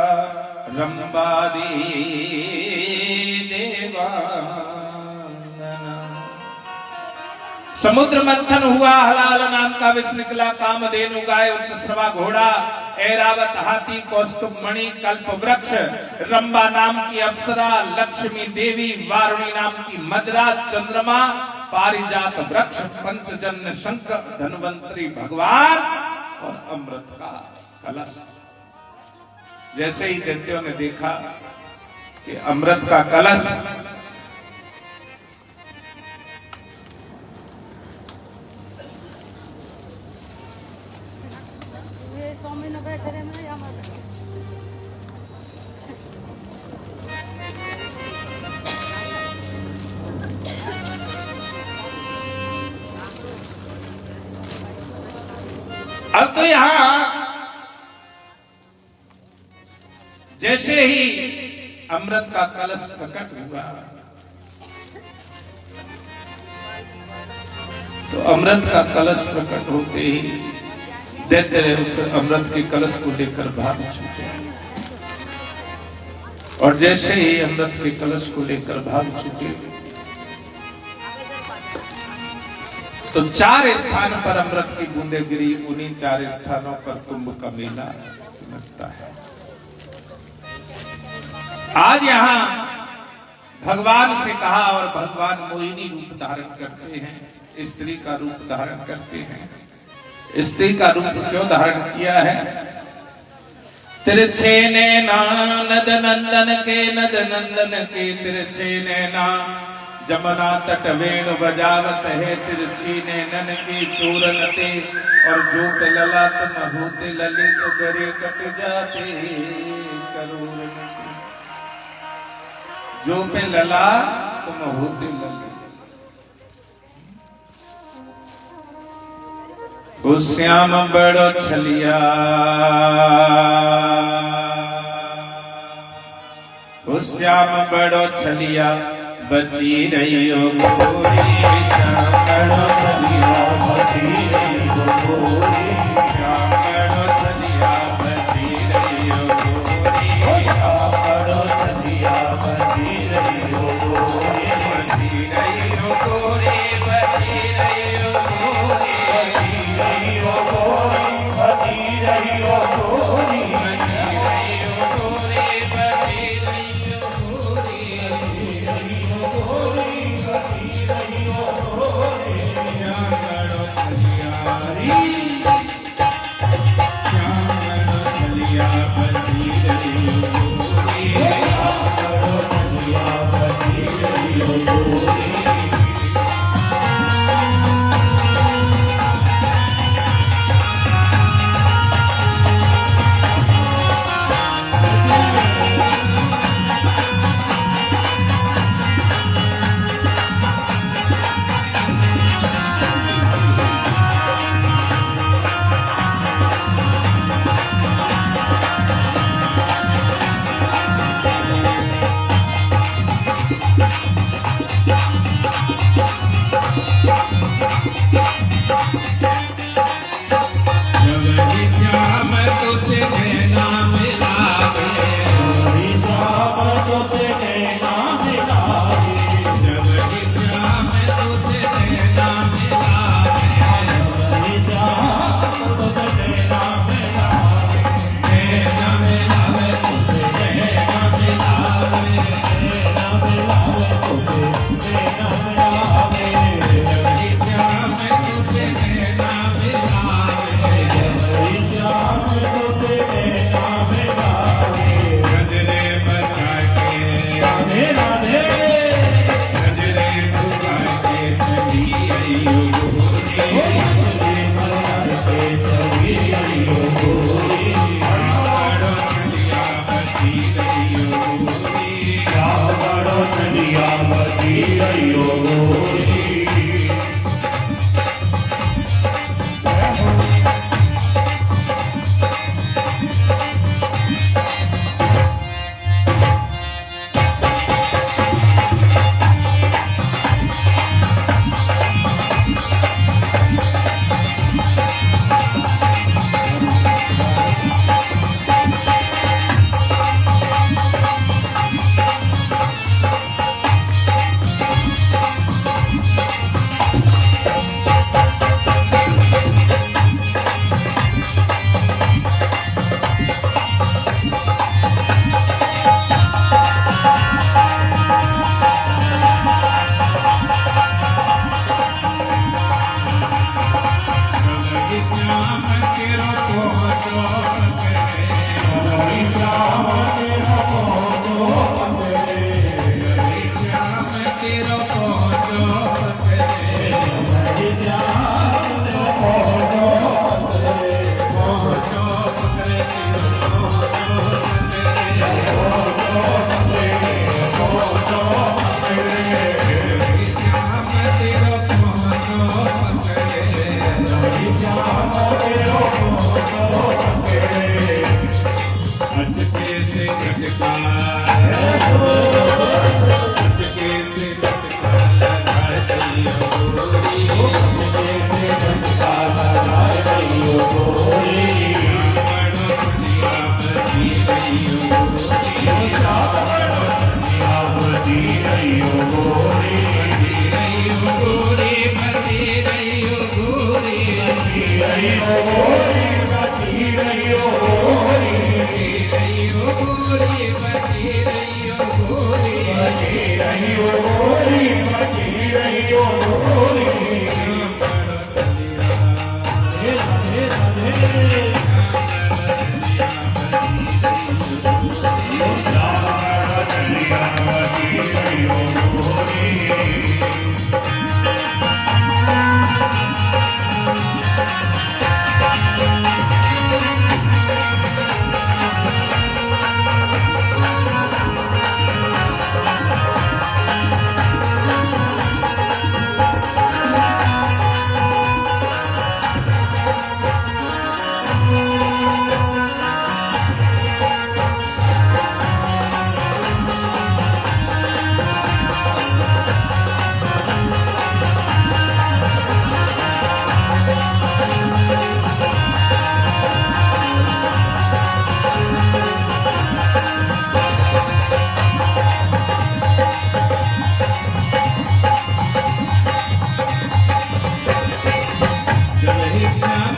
रंबादी देवांगना। समुद्र मंथन हुआ, हलाल नाम का विष निकला, कामधेनु गाय उच्च श्रवा घोड़ा, ऐरावत हाथी, कौस्तुभ मणि, कल्प वृक्ष, रंबा नाम की अप्सरा, लक्ष्मी देवी, वारुणी नाम की मदरा, चंद्रमा, पारिजात वृक्ष, पंचजन्य शंख, धन्वंतरी भगवान और अमृत का कलश। जैसे ही दैत्यों ने देखा कि अमृत का कलश अब तो यहां जैसे ही अमृत का कलश प्रकट हुआ तो अमृत का कलश प्रकट होते ही दैत्य उस अमृत के कलश को लेकर भाग छूटे, और जैसे ही अमृत के कलश को लेकर भाग छूटे तो 4 स्थान पर अमृत की बूंदें गिरी। उन्हीं 4 स्थानों पर कुंभ का मेला लगता है। आज यहां भगवान से कहा, और भगवान मोहिनी रूप धारण करते हैं, स्त्री का रूप धारण करते हैं। स्त्री का रूप क्यों धारण किया है? तिरछे नैना नद नंदन के, नद नंदन के तिरछे नैना, जमुना तट वेणु बजावत है, तिरछी नैनन की चूरनते, और जो पे ललाट न होते ललित गरे कट जाते करोड़, जो पे ललाट तुम होते ललित। ओ श्याम बड़ो छलिया, ओ श्याम बड़ो छलिया, बची रही हो गोरी, श्याम बड़ो छलिया, बची रही हो गोरी, श्याम बड़ो छलिया, बची रही हो गोरी, श्याम बड़ो छलिया, बची रही हो गोरी, बची रही हो गोरी, बची रही हो गोरी, बची रही हो गोरी, बची रही हो गोरी, बची रही हो गोरी, बची रही हो गोरी, श्याम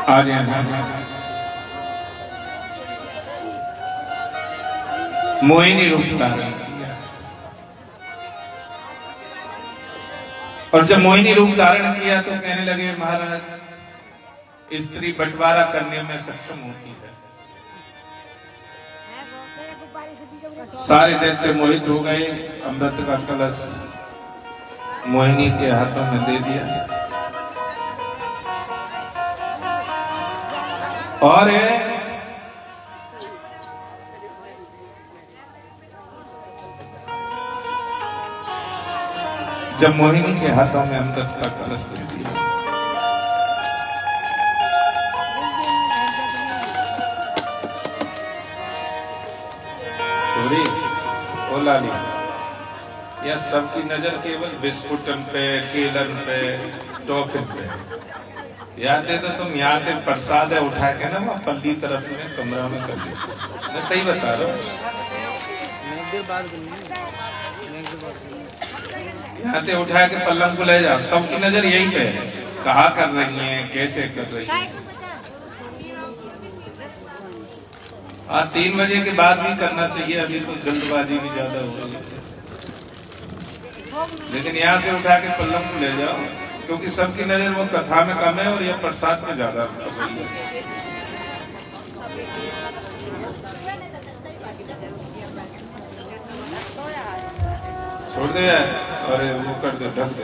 आ जाए। मोहिनी रूप धारण किया, और जब मोहिनी रूप धारण किया तो कहने लगे महाराज, स्त्री बंटवारा करने में सक्षम होती है। सारे दैत्य मोहित हो गए, अमृत का कलश मोहिनी के हाथों में दे दिया, और जब मोहिनी के हाथों में अमृत का कलश दे दिया, छोरी ओ लाली, यह सबकी नजर केवल बिस्कुटन पे, केलन पे, टॉफिन पे। याद दे तो तुम यहाँ पे प्रसाद है उठा के ना वहाँ पल्ली तरफ में कमरा में कर दे। मैं सही बता रहा हूँ, यहाँ से उठा के पल्लम को ले जाओ, सबकी नजर यही पे है, कहाँ कर रही है, कैसे कर रही है। हाँ 3 बजे के बाद भी करना चाहिए, अभी तो जल्दबाजी भी ज्यादा हो रही है, लेकिन यहाँ से उठा के पल्लम को ले जाओ, क्योंकि सबकी नजर वो कथा में कम है और यह प्रसाद में ज्यादा है। छोड़ दे यार, और वो कर दे, ढक दे।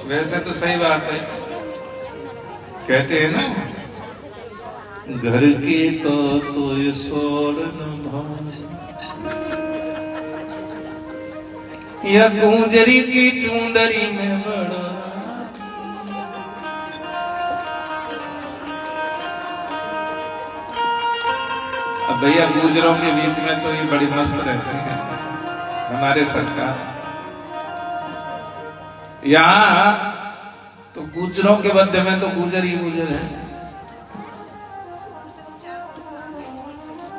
वैसे तो सही बात है, कहते हैं ना, घर की तो तू सोल न भान, या कुंजरी की चुंदरी में बड़ा। अब भैया गुजरों के बीच में तो ये बड़ी मस्त रहती है हमारे सरकार। यहाँ तो गुजरों के मध्य में तो गुजर ही गुजर है।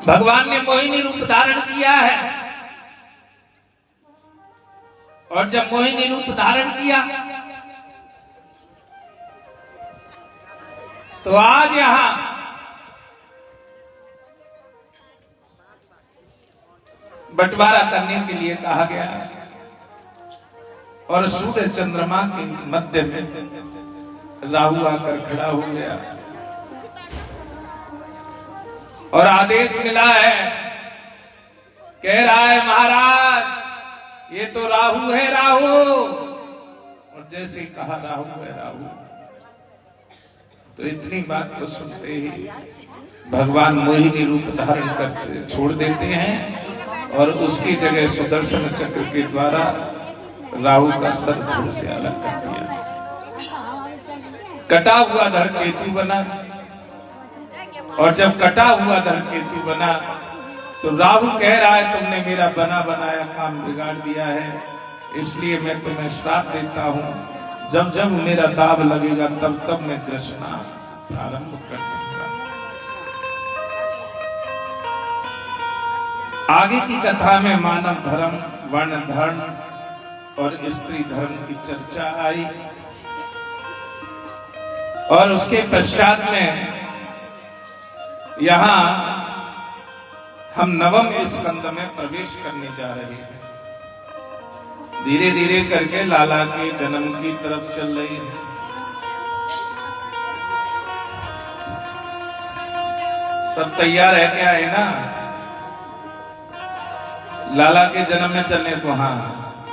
भगवान ने मोहिनी रूप धारण किया है, और जब मोहिनी रूप धारण किया तो आज यहां बंटवारा करने के लिए कहा गया है, और सूर्य चंद्रमा के मध्य में राहु आकर खड़ा हो गया, और आदेश मिला है, कह रहा है महाराज ये तो राहु है राहु, और जैसे कहा राहु है राहु, तो इतनी बात को सुनते ही भगवान मोहिनी रूप धारण करते छोड़ देते हैं, और उसकी जगह सुदर्शन चक्र के द्वारा राहु का सर धड़ से अलग कर दिया। कटा हुआ धड़ केतु बना, और जब कटा हुआ धड़ केतु बना तो राहु कह रहा है तुमने मेरा बना बनाया काम बिगाड़ दिया है, इसलिए मैं तुम्हें श्राप देता हूं, जब जब मेरा दाब लगेगा तब तब मैं कृष्णा प्रारंभ कर दूंगा। आगे की कथा में मानव धर्म, वर्ण धर्म और स्त्री धर्म की चर्चा आई, और उसके पश्चात में यहां हम नवम स्कंद में प्रवेश करने जा रहे हैं। धीरे धीरे करके लाला के जन्म की तरफ चल रही है। सब तैयार है क्या, है ना? लाला के जन्म में चलने को, हाँ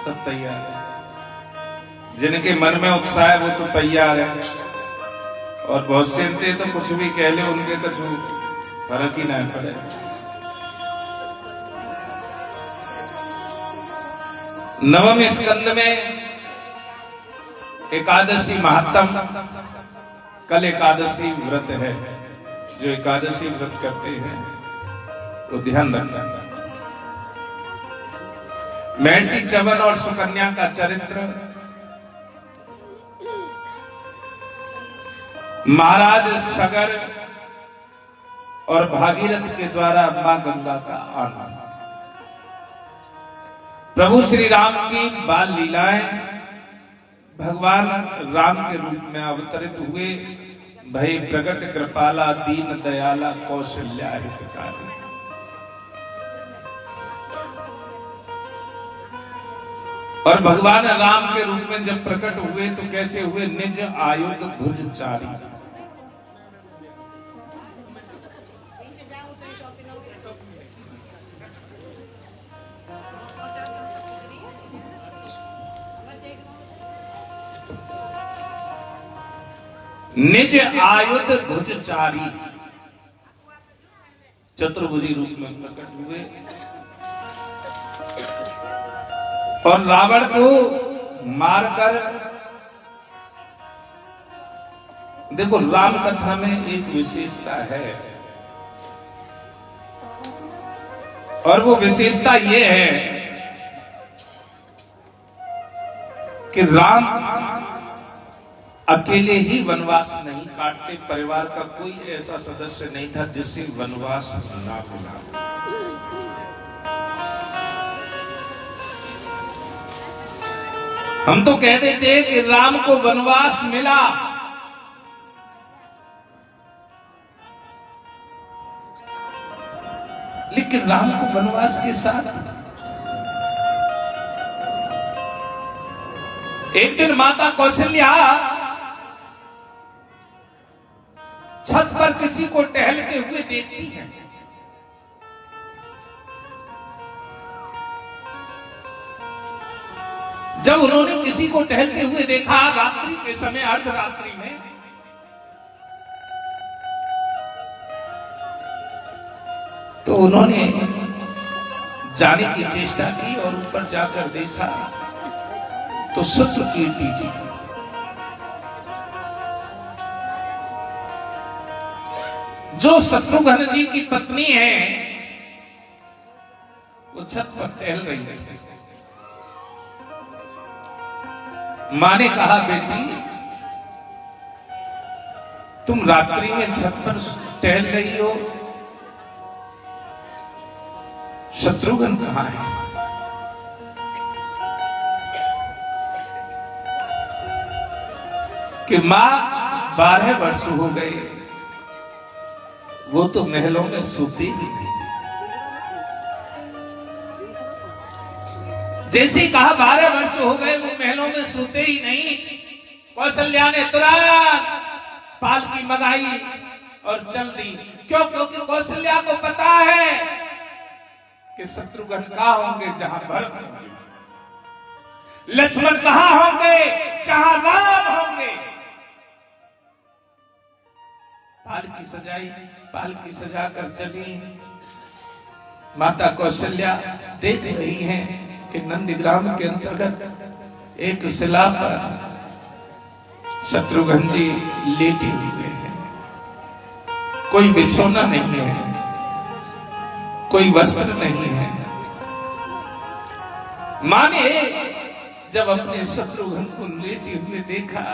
सब तैयार है। जिनके मन में उत्साह है वो तो तैयार है, और बहुत से तो कुछ भी कह ले उनके कुछ फर्क ही ना पड़े। नवम स्कंद में एकादशी महात्म, कल एकादशी व्रत है, जो एकादशी व्रत करते हैं वो ध्यान रखना। महर्षि च्यवन और सुकन्या का चरित्र, महाराज सगर और भागीरथ के द्वारा मां गंगा का आना। प्रभु श्री राम की बाल लीलाएं भगवान राम के रूप में अवतरित हुए। भय प्रगट कृपाला दीन दयाला कौशल्या हितकारी। और भगवान राम के रूप में जब प्रकट हुए तो कैसे हुए? निज आयुध भुजचारी। निज आयुध भुजचारी, चतुर्भुजी रूप में प्रकट हुए और रावण को मारकर। देखो, राम कथा में एक विशेषता है और वो विशेषता ये है कि राम अकेले ही वनवास नहीं काटते। परिवार का कोई ऐसा सदस्य नहीं था जिससे वनवास ना मिला। हम तो कह देते हैं कि राम को वनवास मिला, लेकिन राम को वनवास के साथ एक दिन माता कौशल्या छत पर किसी को टहलते हुए देखती है। जब उन्होंने किसी को टहलते हुए देखा रात्रि के समय, अर्धरात्रि में, तो उन्होंने जाने की चेष्टा की और ऊपर जाकर देखा तो शत्रुकीर्ति जी थी। जो शत्रुघ्न जी की पत्नी है वो छत पर टहल रही है। मां ने कहा, बेटी तुम रात्रि में छत पर टहल रही हो, शत्रुघ्न कहां है? कि मां 12 वर्ष हो गए, वो तो महलों में सोती ही नहीं। जैसे ही कहा 12 वर्ष हो गए वो महलों में सोते ही नहीं, कौशल्या ने तुरंत पालकी मंगाई और चल दी। क्यों? क्योंकि कौशल्या को पता है कि शत्रुघ्न कहां होंगे जहां भरत होंगे, लक्ष्मण कहां होंगे जहां राम होंगे। पालकी सजाई, पालकी सजाकर चली। माता कौशल्या देख रही हैं कि नंदीग्राम के अंतर्गत एक शिला पर शत्रुघ्न जी लेटे हुए हैं। कोई बिछौना नहीं है, कोई वस्त्र नहीं है। मां ने जब अपने शत्रुघ्न को लेटे हुए देखा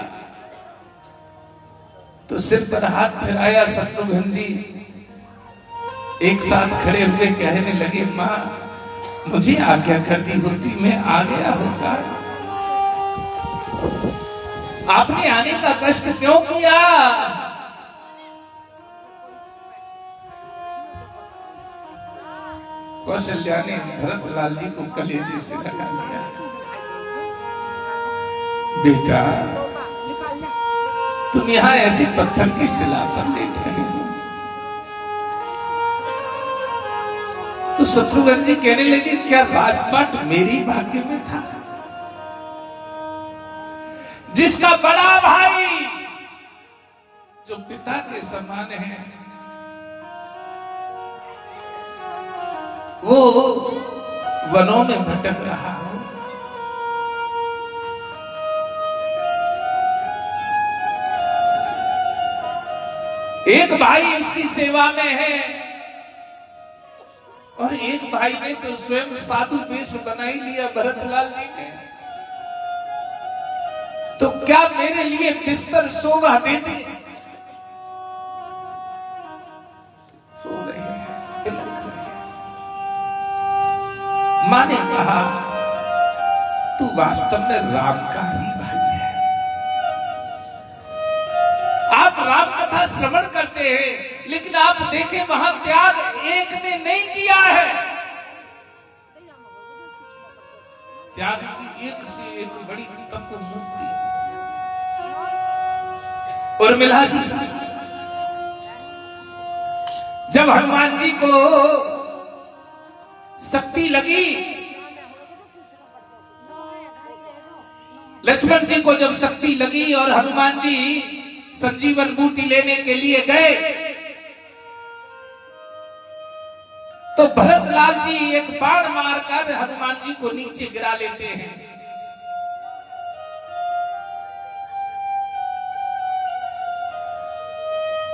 तो सिर पर हाथ फिराया। शत्रुघ्न जी एक साथ खड़े हुए कहने लगे, मां मुझे आज्ञा कर दी होती मैं आ गया होता। आपने आने का कष्ट क्यों किया? कौशल्या ने भरतलाल जी को कलेजे से लगा लिया। बेटा तुम यहां ऐसी पत्थर की शिला पर लेट रहे हो। तो शत्रुघ्न जी कहने लगे, क्या राजपाट मेरी भाग्य में था? जिसका बड़ा भाई जो पिता के समान है वो वनों में भटक रहा हो। एक भाई उसकी सेवा में है और एक भाई ने तो स्वयं साधु वेश बना ही लिया भरतलाल जी ने। तो क्या मेरे लिए बिस्तर शोभा देती? माँ ने कहा तू वास्तव में राम का ही भाई है। आप राम कथा श्रवण करते हैं, लेकिन आप देखें वहां त्याग एक ने नहीं किया है। त्याग की एक से एक बड़ी तप मूर्ति उर्मिला जी। जब हनुमान जी को शक्ति लगी, लक्ष्मण जी को जब शक्ति लगी और हनुमान जी संजीवन बूटी लेने के लिए गए, तो भरतलाल जी एक बाण मारकर हनुमान जी को नीचे गिरा लेते हैं।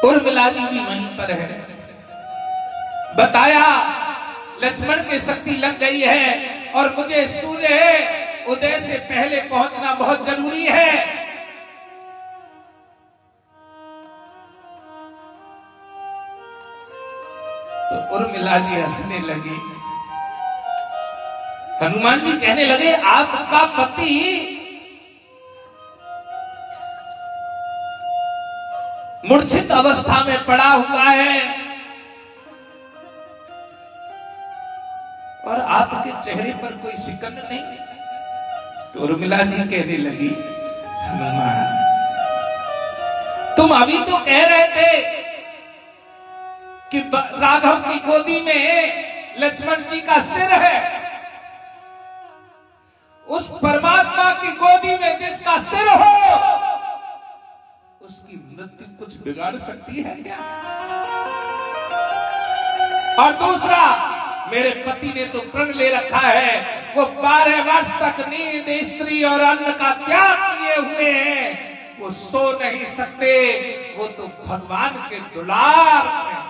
उर्मिला जी भी वहीं पर है। बताया लक्ष्मण के शक्ति लग गई है और मुझे सूर्य उदय से पहले पहुंचना बहुत जरूरी है। तो उर्मिला जी हंसने लगी। हनुमान जी कहने लगे आपका पति मूर्छित अवस्था में पड़ा हुआ है और आपके चेहरे पर कोई शिकन नहीं। तो उर्मिला जी कहने लगी हनुमान तुम अभी तो कह रहे थे कि राघव की गोदी में लक्ष्मण जी का सिर है। उस परमात्मा की गोदी में जिसका सिर हो उसकी मृत्यु कुछ बिगाड़ सकती है क्या? और दूसरा, मेरे पति ने तो प्रण ले रखा है, वो 12 वर्ष तक नींद, स्त्री और अन्न का त्याग किए हुए हैं, वो सो नहीं सकते। वो तो भगवान के दुलार में,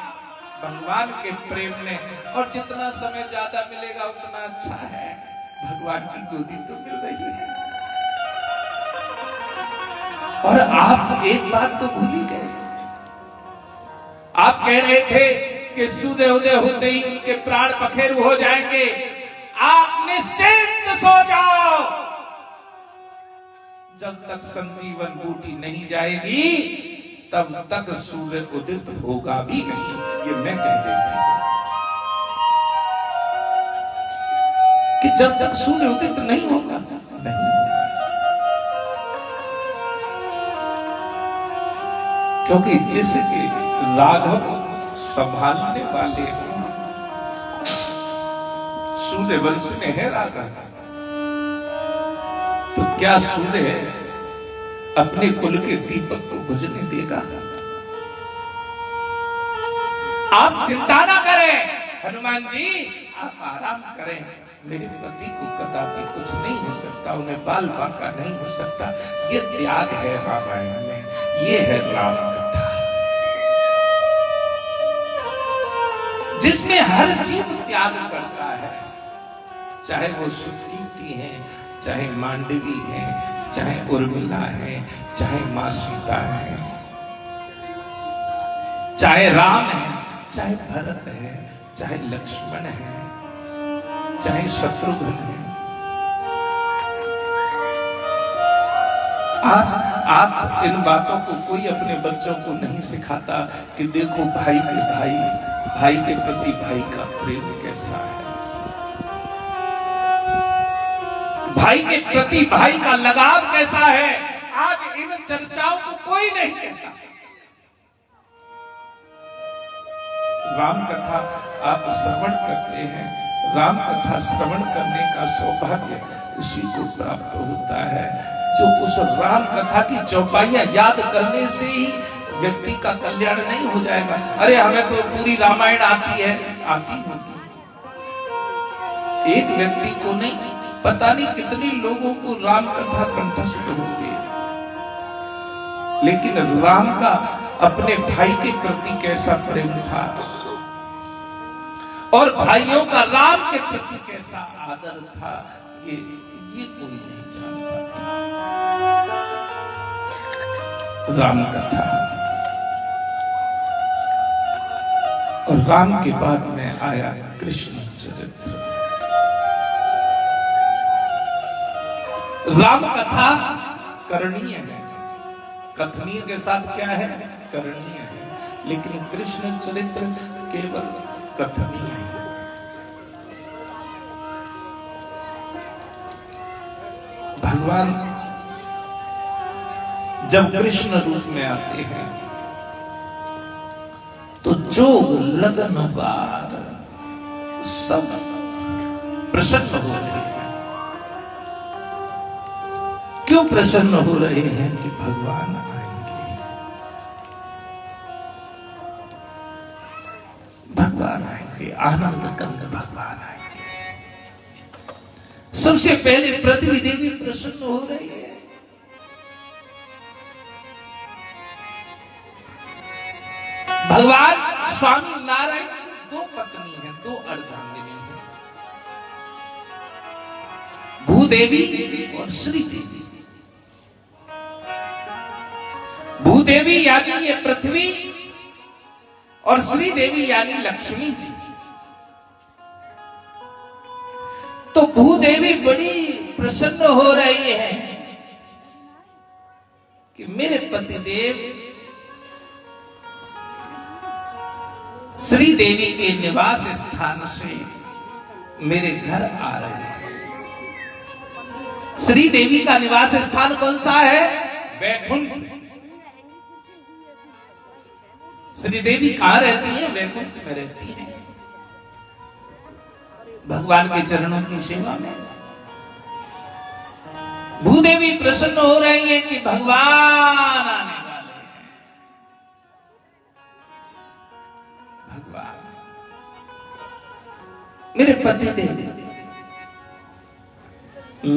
भगवान के प्रेम में, और जितना समय ज्यादा मिलेगा उतना अच्छा है। भगवान की गोदी तो मिल रही है। और आप एक बात तो भूल ही गए। आप कह रहे थे कि सूर्य उदय होते ही उनके प्राण पखेरु हो जाएंगे। आप निश्चिंत सो जाओ, जब तक संजीवन बूटी नहीं जाएगी तब तक सूर्य उदित होगा भी नहीं। ये मैं कह देती हूं कि जब तक सूर्य उदित नहीं होगा नहीं होगा, क्योंकि जिसके राघव संभालने वाले सूर्य वंश में है राघव, तो क्या सूर्य अपने कुल के दीपक को बुझने देगा? आप चिंता ना करें हनुमान जी, आप आराम करें। मेरे पति को कदापि कुछ नहीं हो सकता, उन्हें बाल बांका नहीं हो सकता। ये त्याग है रामायण में, ये है राम कथा, जिसमें हर चीज त्याग करता है। चाहे वो सुकीर्ति है, चाहे मांडवी है, चाहे उर्मिला है, चाहे मां सीता है, चाहे राम है, चाहे भरत है, चाहे लक्ष्मण है, चाहे शत्रुघ्न है। आज आप इन बातों को कोई अपने बच्चों को नहीं सिखाता कि देखो भाई के भाई, भाई के प्रति भाई का प्रेम कैसा है, भाई के प्रति भाई का लगाव कैसा है। आज इन चर्चाओं को कोई नहीं कहता। राम कथा आप श्रवण करते हैं, राम कथा श्रवण करने का सौभाग्य उसी को प्राप्त होता है जो उस राम कथा की चौपाइयां याद करने से ही व्यक्ति का कल्याण नहीं हो जाएगा। अरे हमें तो पूरी रामायण आती है, आती होगी, एक व्यक्ति को नहीं, पता नहीं कितने लोगों को राम कथा कंठस्थ हो गई, लेकिन राम का अपने भाई के प्रति कैसा प्रेम था और भाइयों का राम के प्रति कैसा आदर था, ये कोई नहीं जानता था। राम कथा और राम के बाद में आया कृष्ण चरित्र। राम कथा करणीय है, कथनीय के साथ क्या है, करणीय है, लेकिन कृष्ण चरित्र केवल कथनीय है। भगवान जब कृष्ण रूप में आते हैं तो जोग लगन बार सब प्रसन्न हो रहे हैं। क्यों प्रसन्न हो रहे हैं कि भगवान आएंगे, भगवान आएंगे, आनंद कंद भगवान आएंगे। सबसे पहले पृथ्वी देवी प्रसन्न हो रही है। भगवान स्वामी नारायण की दो पत्नी हैं, दो अर्धांगिनी हैं, भूदेवी और श्री देवी। भूदेवी यानी ये पृथ्वी और श्री देवी यानी लक्ष्मी जी। तो भूदेवी बड़ी प्रसन्न हो रही है कि मेरे पतिदेव श्री देवी के निवास स्थान से मेरे घर आ रहे हैं। श्री देवी का निवास स्थान कौन सा है, वैकुंठ। श्री देवी कहां रहती है, वैकुंठ में रहती है, भगवान के चरणों की सेवा में। भूदेवी प्रसन्न हो रही है कि भगवान आने वाले हैं। भगवान मेरे पति देव,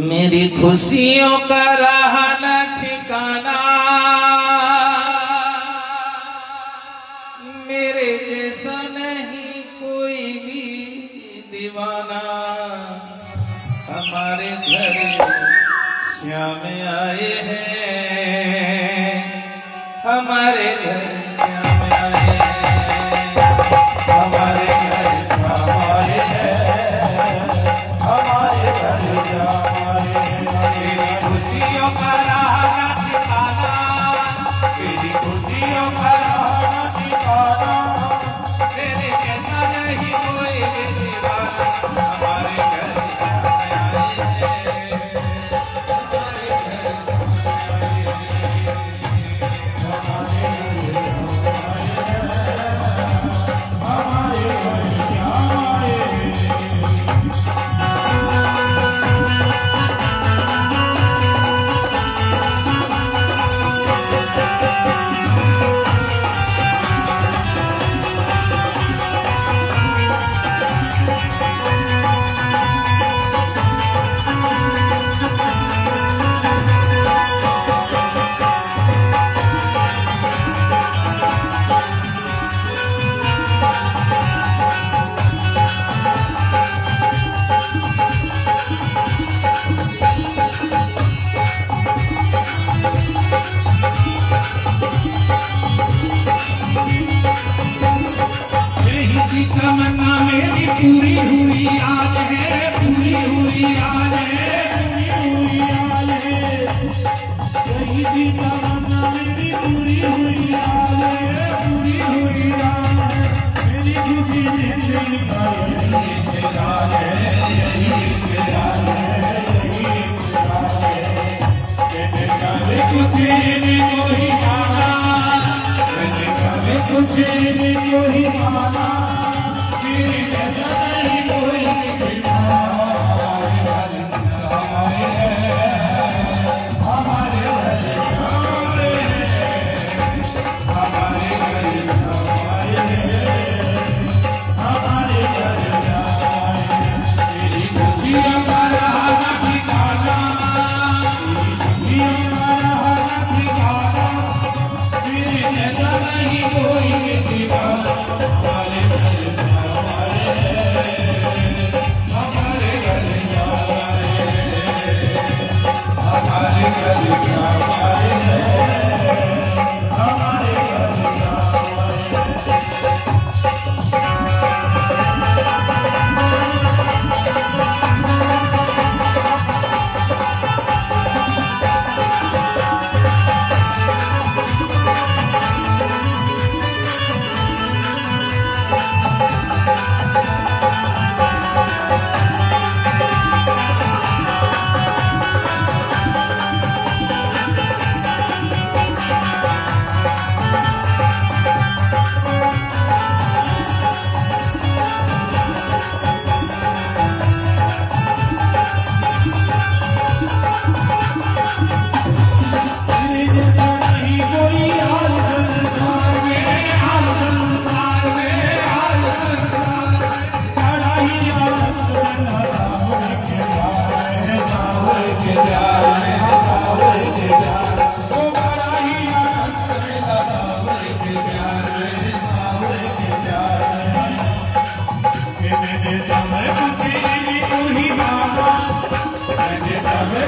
मेरी खुशियों का रहा न ठिकाना, मेरे जैसा नहीं कोई भी दीवाना। हमारे घर श्याम आए हैं, हमारे घर श्याम आए हैं, हमारे घर श्याम आए हैं, हमारे घर श्याम आए हैं। तेरी खुशियों का रहा न ठिकाना, तेरी खुशियों का रहा न ठिकाना, तेरे जैसा नहीं कोई भी दीवाना। हमारे घर श्याम आए हैं, हमारे घर श्याम आए हैं।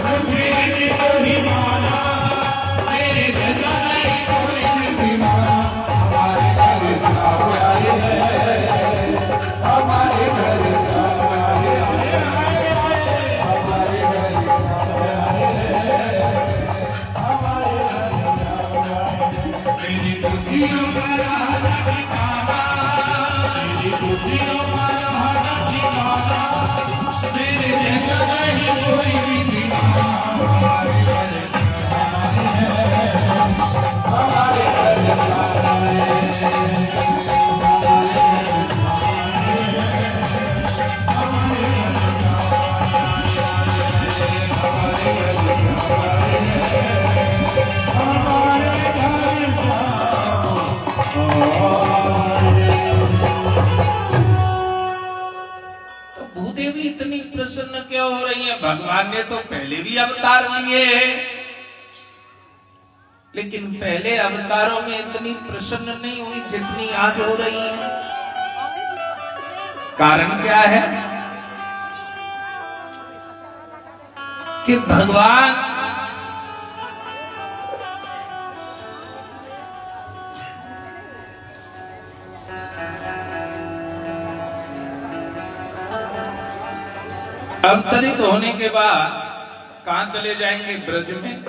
मेरी कोई माना मेरे जैसा नहीं कोई दीवाना हमारे घर सामने आए हैं हमारे घर सामने आए हैं हमारे घर सामने आए हैं हमारे घर सामने आए हैं मेरी खुशियों का राना ठिकाना मेरी खुशियों का राना ठिकाना मेरे जैसा नहीं कोई भी दीवाना हमारे घर सामने आए हैं हमारे घर सामने आए तो भूदेवी इतनी प्रसन्न क्यों हो रही है? भगवान ने तो पहले भी अवतार लिए हैं, लेकिन पहले अवतारों में इतनी प्रसन्न नहीं हुई जितनी आज हो रही है। कारण क्या है? कि भगवान अवतरित होने के बाद कहां चले जाएंगे? ब्रज में।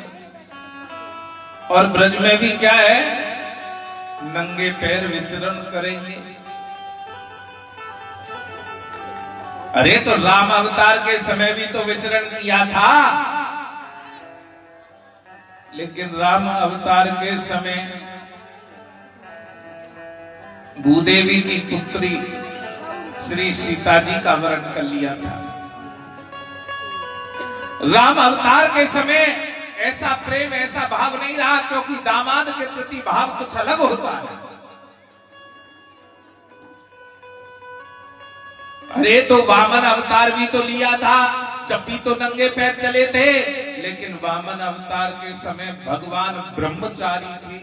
और ब्रज में भी क्या है? नंगे पैर विचरण करेंगे। अरे तो राम अवतार के समय भी तो विचरण किया था, लेकिन राम अवतार के समय भूदेवी की पुत्री श्री सीता जी का वरण कर लिया था। राम अवतार के समय ऐसा प्रेम ऐसा भाव नहीं रहा, क्योंकि दामाद के प्रति भाव कुछ अलग होता है। अरे तो वामन अवतार भी तो लिया था, जब भी तो नंगे पैर चले थे, लेकिन वामन अवतार के समय भगवान ब्रह्मचारी थे।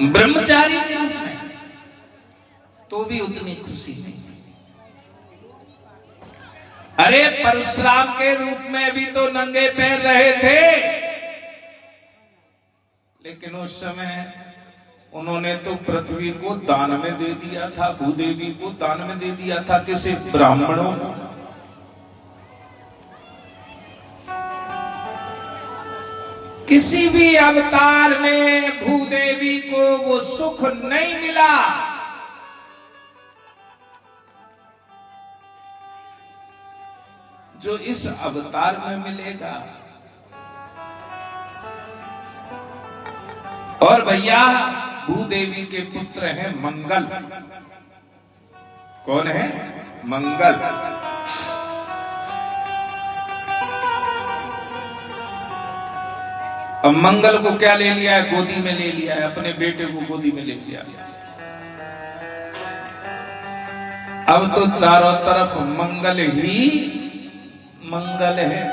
ब्रह्मचारी के रूप में तो भी उतनी खुशी नहीं। अरे परशुराम के रूप में भी तो नंगे पैर रहे थे, लेकिन उस समय उन्होंने तो पृथ्वी को दान में दे दिया था, भूदेवी को दान में दे दिया था। किसी ब्राह्मणों को। किसी भी अवतार में भूदेवी को वो सुख नहीं मिला जो इस अवतार में मिलेगा। और भैया भूदेवी के पुत्र हैं मंगल। कौन है? मंगल। अब मंगल को क्या ले लिया है? गोदी में ले लिया है, अपने बेटे को गोदी में ले लिया। अब तो चारों तरफ मंगल ही मंगल है।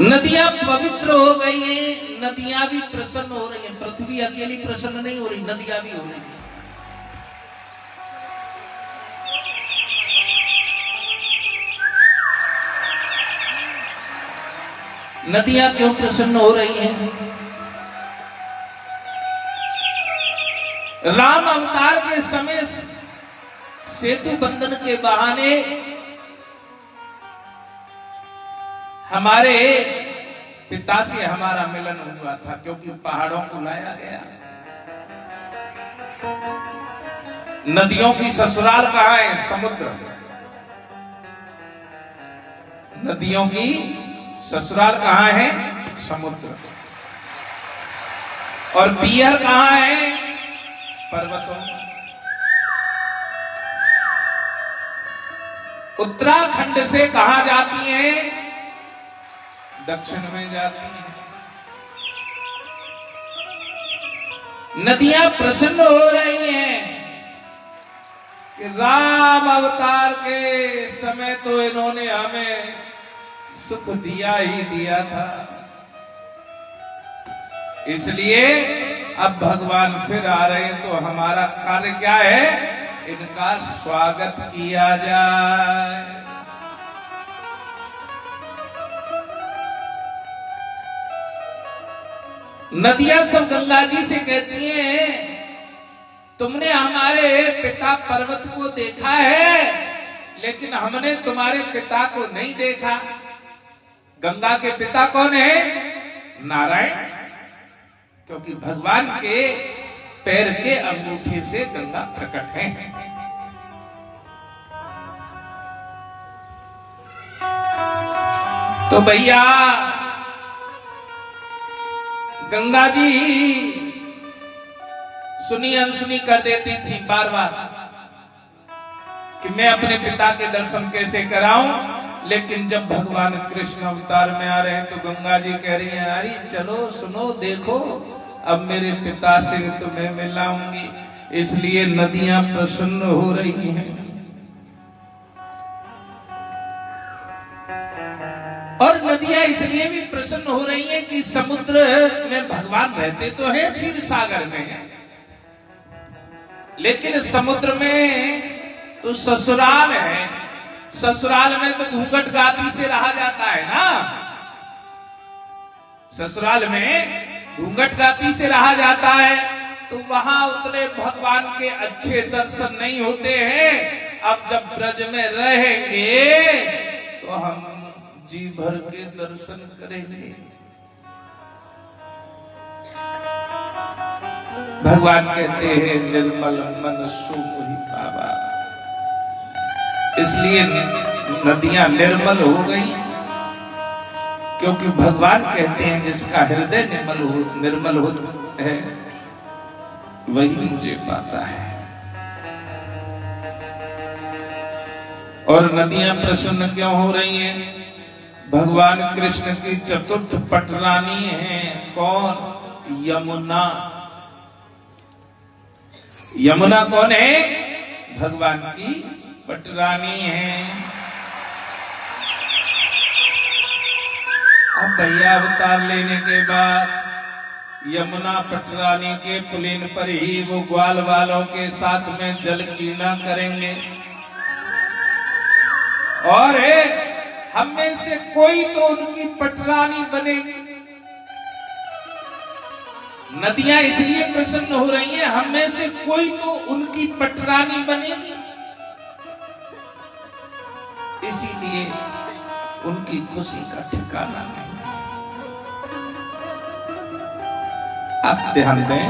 नदियां पवित्र हो गई हैं, नदियां भी प्रसन्न हो रही हैं। पृथ्वी अकेली प्रसन्न नहीं हो रही, नदियां भी हो रही हैं। नदियां क्यों प्रसन्न हो रही हैं? राम अवतार के समय सेतु बंधन के बहाने हमारे पिता से हमारा मिलन हुआ था, क्योंकि पहाड़ों को लाया गया। नदियों की ससुराल कहाँ है? समुद्र। नदियों की ससुराल कहाँ है? समुद्र। और पियर कहाँ है? पर्वतों। उत्तराखंड से कहाँ जाती हैं? दक्षिण में जाती हैं। नदियां प्रसन्न हो रही हैं कि राम अवतार के समय तो इन्होंने हमें सुख दिया ही दिया था, इसलिए अब भगवान फिर आ रहे हैं तो हमारा कार्य क्या है, इनका स्वागत किया जाए। नदियां सब गंगा जी से कहती हैं, तुमने हमारे पिता पर्वत को देखा है, लेकिन हमने तुम्हारे पिता को नहीं देखा। गंगा के पिता कौन है? नारायण, क्योंकि भगवान के पैर के अंगूठे से गंगा प्रकट है। तो भैया गंगा जी सुनी अनसुनी कर देती थी बार बार कि मैं अपने पिता के दर्शन कैसे कराऊं, लेकिन जब भगवान कृष्ण अवतार में आ रहे हैं तो गंगा जी कह रही हैं, अरे चलो सुनो देखो, अब मेरे पिता से तुम्हें मिलाऊंगी। इसलिए नदियां प्रसन्न हो रही हैं। और नदियां इसलिए भी प्रसन्न हो रही हैं कि समुद्र में भगवान रहते तो हैं, क्षीर सागर में, लेकिन समुद्र में तो ससुराल है। ससुराल में तो घूंघट गादी से रहा जाता है ना, ससुराल में घूंघट गादी से रहा जाता है, तो वहां उतने भगवान के अच्छे दर्शन नहीं होते हैं। अब जब ब्रज में रहेंगे तो हम जी भर के दर्शन करेंगे। भगवान कहते हैं निर्मल मन सो मोहि पावा, इसलिए नदियां निर्मल हो गई, क्योंकि भगवान कहते हैं जिसका हृदय निर्मल हो है वही मुझे पाता है। और नदियां प्रसन्न क्यों हो रही हैं? भगवान कृष्ण की चतुर्थ पटरानी है कौन? यमुना। यमुना कौन है? भगवान की पटरानी है। अब भैया अवतार लेने के बाद यमुना पटरानी के पुलिन पर ही वो ग्वाल वालों के साथ में जल क्रीड़ा करेंगे, और हम में से कोई तो उनकी पटरानी बनेगी। नदियां इसलिए प्रसन्न हो रही हैं, हम में से कोई तो उनकी पटरानी बनेगी, इसीलिए उनकी खुशी का ठिकाना नहीं। आप ध्यान दें,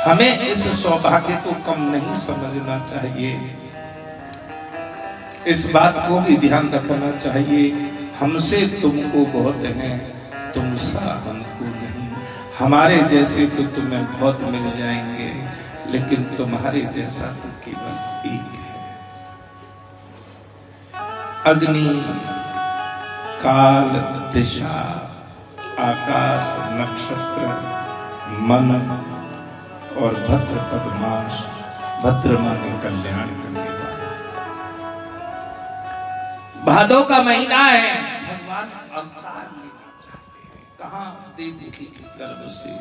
हमें इस सौभाग्य को कम नहीं समझना चाहिए, इस बात को भी ध्यान रखना चाहिए, हमसे तुमको बहुत है, तुमसा हमको नहीं। हमारे जैसे तो तुम्हें बहुत मिल जाएंगे, लेकिन तुम्हारे जैसा तो केवल एक है। अग्नि, काल, दिशा, आकाश, नक्षत्र, मन और भद्र पद्माश, भद्र माने कल्याण करने वाला। भादों का महीना है, भगवान अवतार लेना चाहते हैं। कहां? देवी के गर्भ से।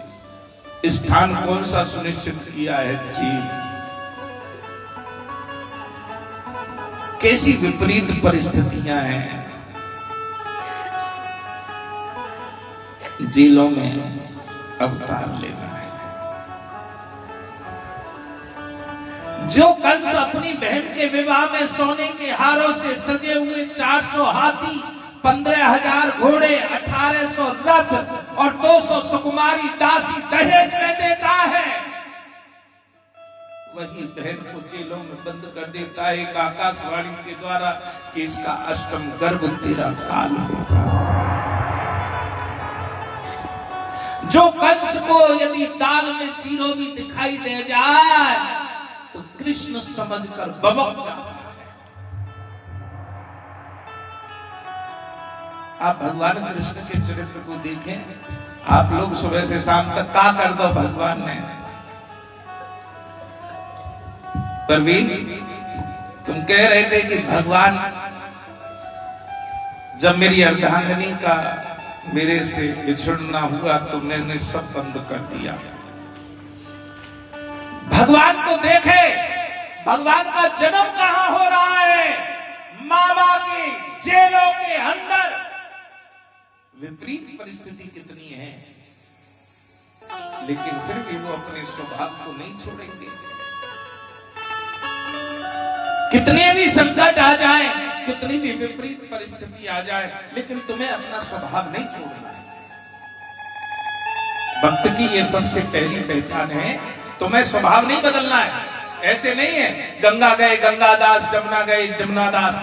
स्थान कौन सा सुनिश्चित किया है? चीन। कैसी विपरीत परिस्थितियां हैं, जेलों में अवतार लेना है। जो कंस अपनी बहन के विवाह में सोने के हारों से सजे हुए 400 हाथी, 15,000 घोड़े, 1800 रथ और 200 सुकुमारी दासी दहेज में देता है, वही बहन को जेलों में बंद कर देता है एक आकाशवाणी के द्वारा कि इसका अष्टम गर्भ तेरा काल होगा। जो कंस को यदि दाल में जीरो भी दिखाई दे जाए तो कृष्ण समझकर बबक जाता है। आप भगवान कृष्ण के चरित्र को देखें, आप लोग सुबह से शाम तक का कर दो भगवान ने। परवीन, तुम कह रहे थे कि भगवान जब मेरी अर्धांगिनी का मेरे से बिछड़ना हुआ तो मैंने सब बंद कर दिया। भगवान को देखे, भगवान का जन्म कहां हो रहा है? मामा की जेलों के अंदर। विपरीत परिस्थिति कितनी है, लेकिन फिर भी वो अपने स्वभाव को नहीं छोड़ेंगे। कितने भी संकट आ जाए, कितनी भी विपरीत परिस्थिति आ जाए, लेकिन तुम्हें अपना स्वभाव नहीं छोड़ना है। भक्त की ये सबसे पहली पहचान है, तुम्हें स्वभाव नहीं बदलना है। ऐसे नहीं है गंगा गए गंगादास, जमुना गए जमुनादास।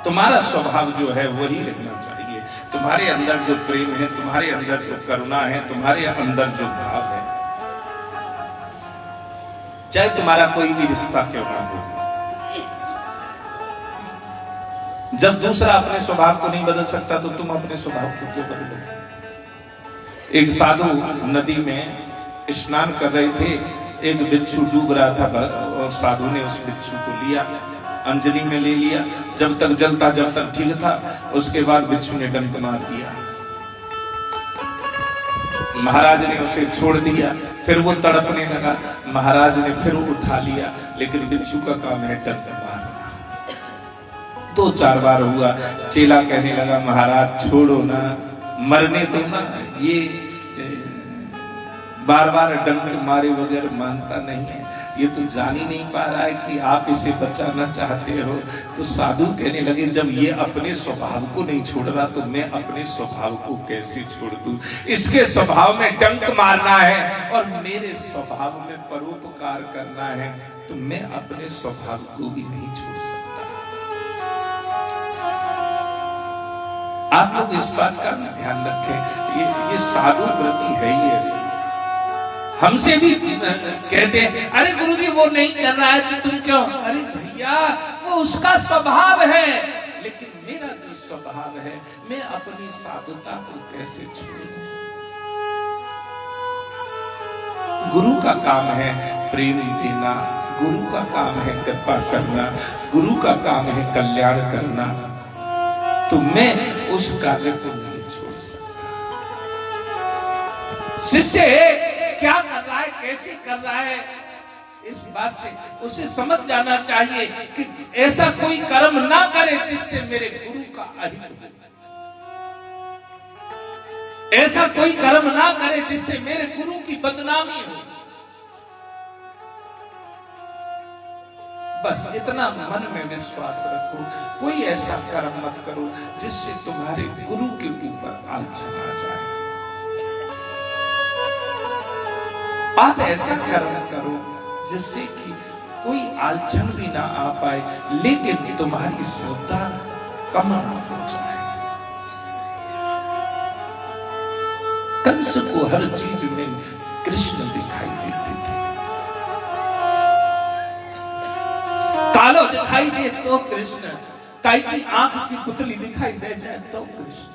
तुम्हारा स्वभाव जो है वही रहना चाहिए। तुम्हारे अंदर जो प्रेम है, तुम्हारे अंदर जो करुणा है, तुम्हारे अंदर जो भाव है, चाहे तुम्हारा कोई भी रिश्ता क्यों ना हो, जब दूसरा अपने स्वभाव को नहीं बदल सकता तो तुम अपने स्वभाव को क्यों बदलो? एक साधु नदी में स्नान कर रहे थे, एक बिच्छू डूब रहा था और साधु ने उस बिच्छू को लिया, अंजलि में ले लिया। जब तक जलता जब तक ठीक था, उसके बाद बिच्छू ने डंक मार दिया। महाराज ने उसे छोड़ दिया, फिर वो तड़पने लगा, महाराज ने फिर उठा लिया, लेकिन बिच्छू का काम है डंक मारना। 2-4 बार हुआ, चेला कहने लगा महाराज छोड़ो ना, मरने दो ना, ये बार बार डंक मारे बगैर मानता नहीं है, ये तो जान ही नहीं पा रहा है कि आप इसे बचाना चाहते हो। तो साधु कहने लगे जब ये अपने स्वभाव को नहीं छोड़ रहा तो मैं अपने स्वभाव को कैसे छोड़ दूं? इसके स्वभाव में डंक मारना है और मेरे स्वभाव में परोपकार करना है, तो मैं अपने स्वभाव को भी नहीं छोड़ सकता। आप लोग इस बात का ध्यान रखें, ये साधु व्रती है ही ऐसी। हमसे भी कहते हैं अरे गुरुजी वो नहीं कर रहा है तो तुम क्यों? अरे भैया वो उसका स्वभाव है, लेकिन मेरा जो स्वभाव है मैं अपनी साधुता को कैसे छोड़ूं? गुरु का काम है प्रेम देना, गुरु का काम है कृपा करना, गुरु का काम है कल्याण करना, तो मैं उस कार्य को नहीं छोड़ सकता। शिष्य क्या कर रहा है, कैसे कर रहा है, इस बात से उसे समझ जाना चाहिए कि ऐसा कोई कर्म ना करे जिससे मेरे गुरु का अहित हो, ऐसा कोई कर्म ना करे जिससे मेरे गुरु की बदनामी हो। बस इतना मन में विश्वास रखो, कोई ऐसा कर्म मत करो जिससे तुम्हारे गुरु के ऊपर आंचल आ जाए। आप ऐसा कर्म करो जिससे कि कोई आलचन भी ना आ पाए, लेकिन तुम्हारी श्रद्धा कम ना हो जाए। कंस को हर चीज में कृष्ण दिखाई देते थे, कालो दिखाई दे तो कृष्ण, काई की आंख की पुतली दिखाई दे जाए तो कृष्ण।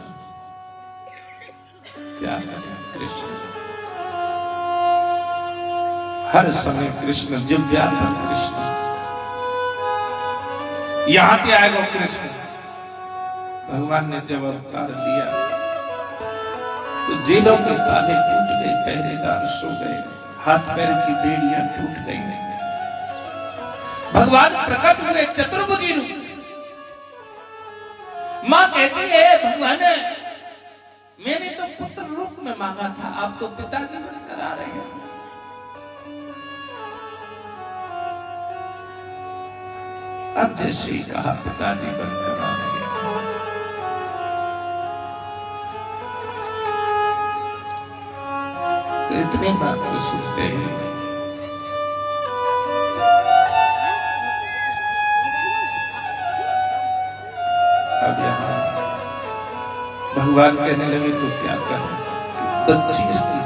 क्या करें कृष्ण, हर समय कृष्ण, जिव्या पर कृष्ण, यहां पे आएगा कृष्ण। भगवान ने जब अवतार लिया तो जेलों के ताले टूट गए, पहरेदार सो गए, हाथ पैर की बेड़ियां टूट गई। भगवान प्रकट हुए चतुर्भुजी रूप। मां कहती है भगवान मैंने तो पुत्र रूप में मांगा था, आप तो पिताजी बनकर आ रहे हैं। अब जैसे ही कहा पिताजी बनकर आ रहे हैं, तो इतनी बात को सुनते हैं अब यहां भगवान कहने लगे तो क्या करें, 25 की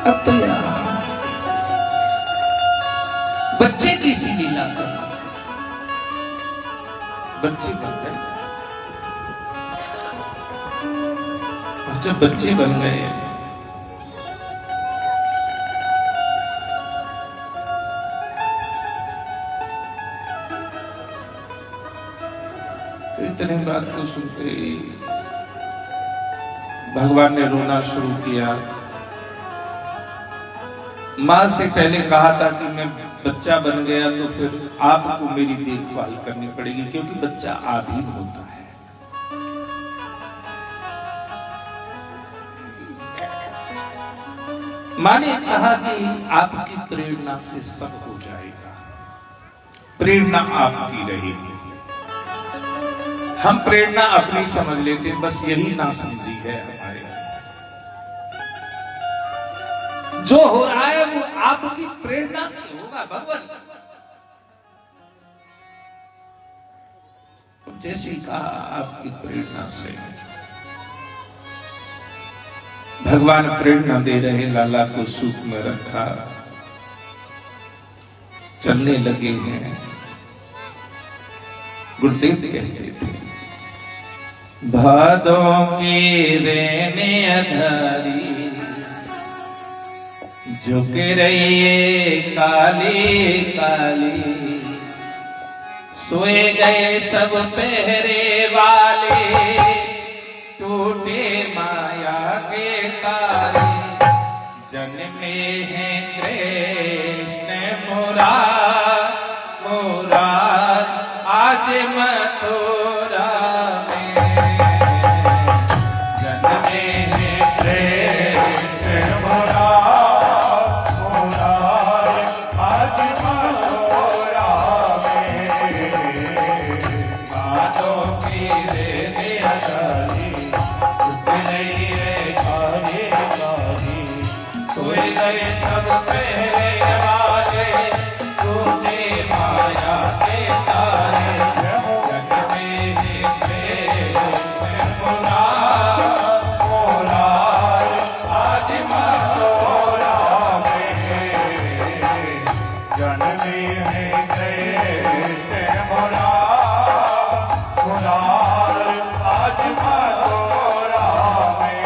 अब तो यार बच्चे की सी लीला कर, बच्चे बन गए। और जब बच्चे बन गए तो इतने बात को सुनते ही भगवान ने रोना शुरू किया। माँ से पहले कहा था कि मैं बच्चा बन गया तो फिर आपको मेरी देखभाल करनी पड़ेगी, क्योंकि बच्चा आधीन होता है। माँ ने कहा कि आपकी प्रेरणा से सब हो जाएगा, प्रेरणा आपकी रहेगी। हम प्रेरणा अपनी समझ लेते, बस यही ना समझी है हमारे। जो हो रहा है वो आपकी प्रेरणा से होगा भगवान। जैसे कहा आपकी प्रेरणा से, भगवान प्रेरणा दे रहे, लाला को सूख में रखा, चलने लगे हैं। गुरुदेव कहते थे, भादों की रेने अधारी झुक रही काली काली, सोए गए सब पहरे वाले, टूटे माया के तारे, जन्मे हैं कृष्ण मुरार मुरार, आज मथुरा में जन्मे हैं कृष्ण मुरार मुरार, आज मथुरा में। बातों की रेने अधारी झुक रही है काली काली, सोए गए सब पहरे वाले, टूटे माया के तारे, जन्मे हैं कृष्ण मुरार मुरार, आज मथुरा में जन्मे हैं कृष्ण मुरार मुरार, आज मथुरा में।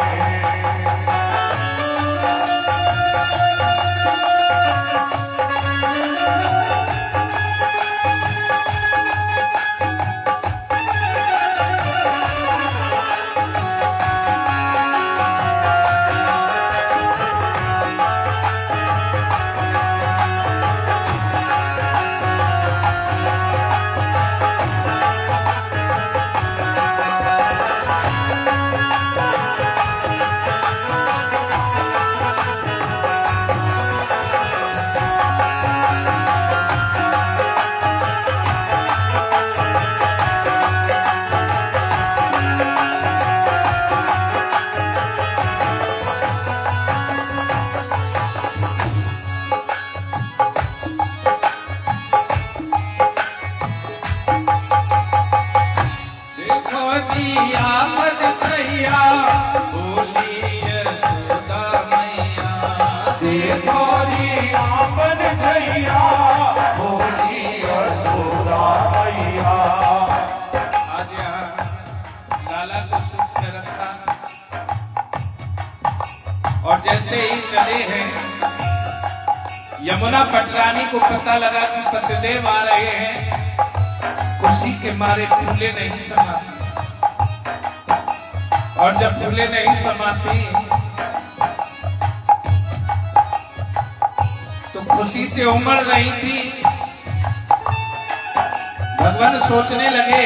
देखो जी आमद छैया, बोली यशोदा मैया। देखो जी आमद छैया, बोली यशोदा मैया। आज यहाँ लाला को सुख में रखा, और जैसे ही चले हैं, यमुना पटरानी को पता लगा कि पतिदेव आ रहे हैं। खुशी के मारे फूले नहीं समाती, और जब फूले नहीं समाती तो खुशी से उमड़ रही थी। भगवान सोचने लगे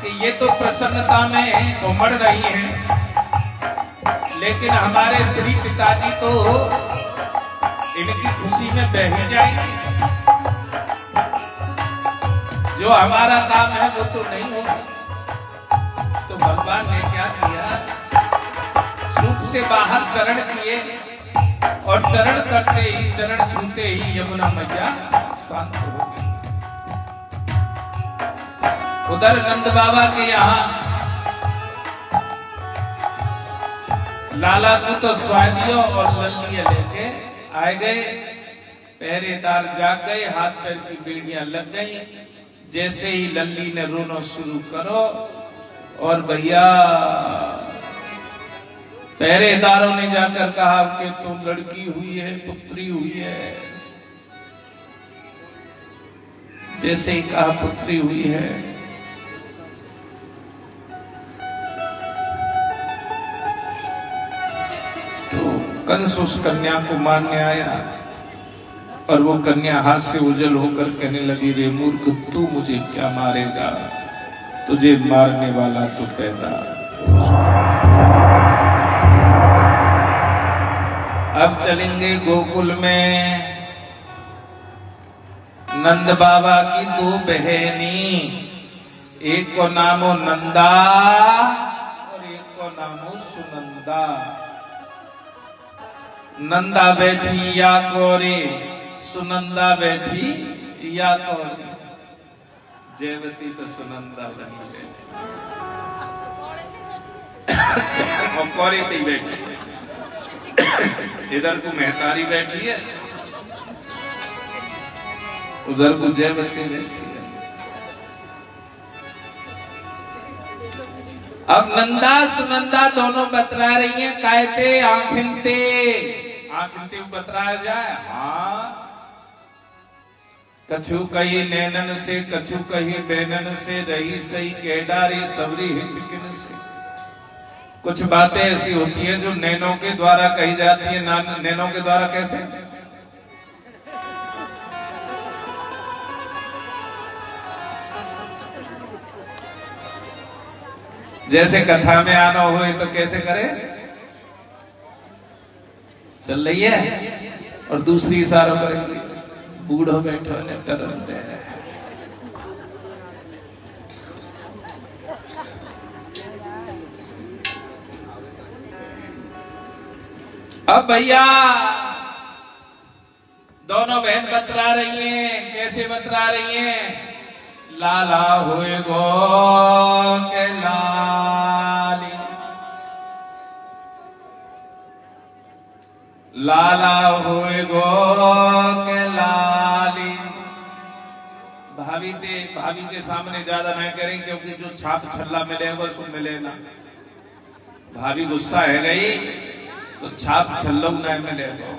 कि ये तो प्रसन्नता में उमड़ रही हैं, लेकिन हमारे श्री पिताजी तो इनकी खुशी में बह ही जाएंगे। जो हमारा काम है वो तो नहीं होगा। तो भगवान ने क्या किया, सूप से बाहर चरण किए, और चरण करते ही, चरण छूते ही यमुना मैया शांत हो गई। उधर नंद बाबा के यहाँ लाला को तो स्वादियो और लल्लियां लेके आए गए। पहरेदार जाग गए, हाथ पैर की बेड़ियां लग गई। जैसे ही लल्ली ने रोना शुरू करो और भैया पहरेदारों ने जाकर कहा कि तो लड़की हुई है, पुत्री हुई है। जैसे ही कहा पुत्री हुई है, तो कंस उस कन्या को मारने आया और वो कन्या हाथ से उजल होकर कहने लगी, रे मूर्ख, तू मुझे क्या मारेगा, तुझे मारने वाला तो पैदा। अब चलेंगे गोकुल में। नंद बाबा की दो बहनी, एक को नामो नंदा और एक को नामो सुनंदा। नंदा बैठी या कोरे, सुनंदा बैठी या कोरे। जयवती तो सुनंदा बनी बैठी और कोरे पे बैठी। इधर को महतारी बैठी है, उधर को जयवती बैठी है। अब नंदा सुनंदा दोनों बतरा रही हैं, कहते आखिनते बतराया जाए। हाँ, कछु कही नैनन से, कछु कही बैनन से, रही सही केडारी सबरी हिचकिन से। कुछ बातें ऐसी होती हैं जो नैनों के द्वारा कही जाती है। नैनों के द्वारा कैसे? जैसे कथा में आना हो तो कैसे करे? चल रही है और दूसरी इशारों करेगी, बूढ़ो बैठो ने टरन दे। अब भैया दोनों बहन बतरा रही हैं। कैसे बतरा रही हैं? लाला हुए गो के लाली, लाला हुए गो के लाली। भाभी के सामने ज्यादा नहीं करें, क्योंकि जो छाप छल्ला मिलेगा सो मिले ना। भाभी गुस्सा है गई तो छाप छल्लो नहीं मिलेगा।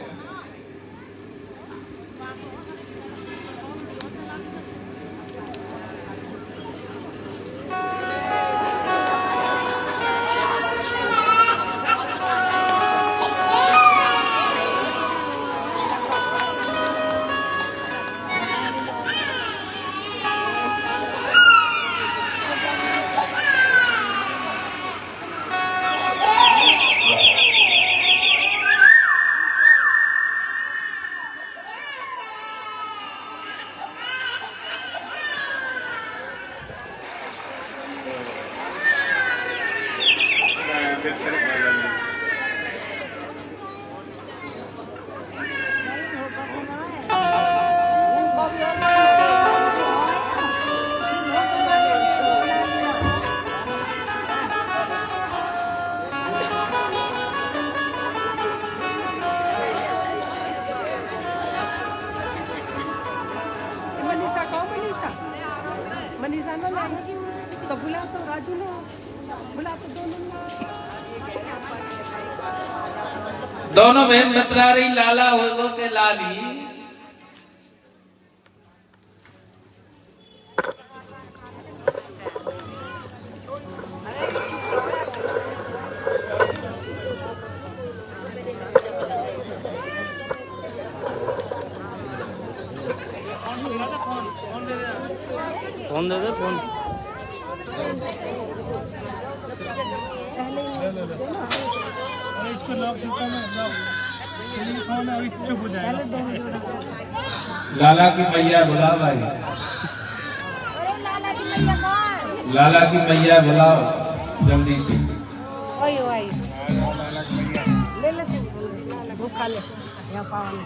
मनीषा ना ला तो बुला तो राजू ने बुला तो दोनों बहन बतरा रही, लाला हो के लाली। फोन दे दे, फोन इसको लॉक सिस्टम में फोन अभी चुप हो जाएगा। लाला की मैया बुलाओ भाई, लाला की मैया बुलाओ जल्दी। ले ले वो खा ले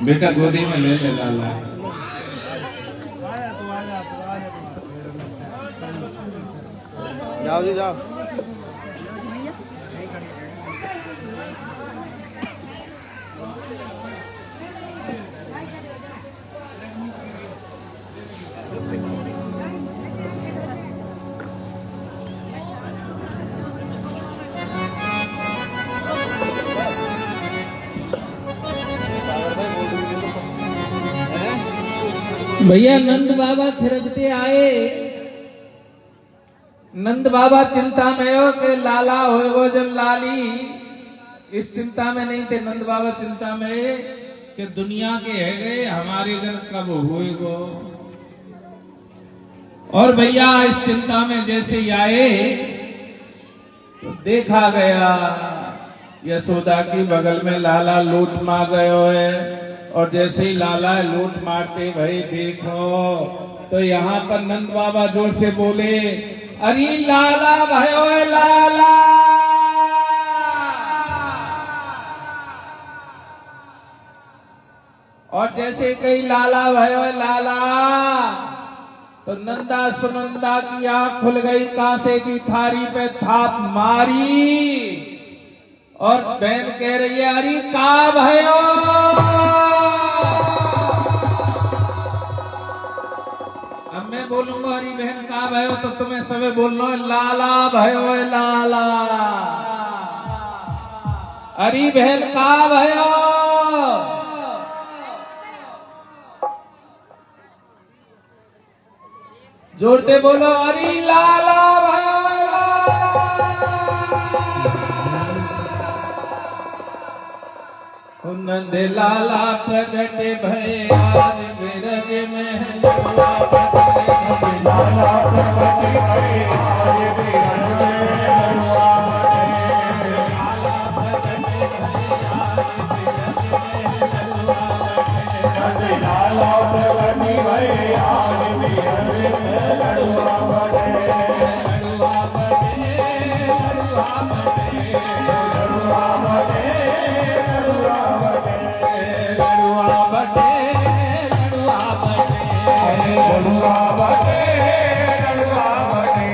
बेटा, गोदी में ले ले लाला। जाओ जी जाओ। भैया नंद बाबा थिरकते आए। नंद बाबा चिंता में हो के लाला होए वो जब लाली, इस चिंता में नहीं थे। नंद बाबा चिंता में कि दुनिया के है गए हमारे घर कब हुए वो। और भैया इस चिंता में जैसे ही आए तो देखा गया यशोदा की बगल में लाला लूट मार गयो है। और जैसे ही लाला लूट मारते भाई देखो तो यहाँ पर नंद बाबा जोर से बोले, अरे लाला भयो लाला। और जैसे कई लाला भयो लाला तो नंदा सुनंदा की आंख खुल गई, कांसे की थारी पे थाप मारी और बहन कह रही है, अरे का भयो। अब मैं बोलूंगा अरे बहन का भयो तो तुम्हें सबे बोलना है लाला भयो लाला। अरे बहन का भयो। जोरते बोलो, अरे लाला भयो लाला। नंद लाला प्रगट भय आज बिरज में, लाला प्रगट भय आज बिरज में, लाला प्रगट भय आज बिरज में, लड़ुआ बने लड़ुआ बने लड़ुआ बने लड़ुआ बने लड़ुआ बने लड़ुआ बने लड़ुआ बने लड़ुआ बने लड़ुआ बने।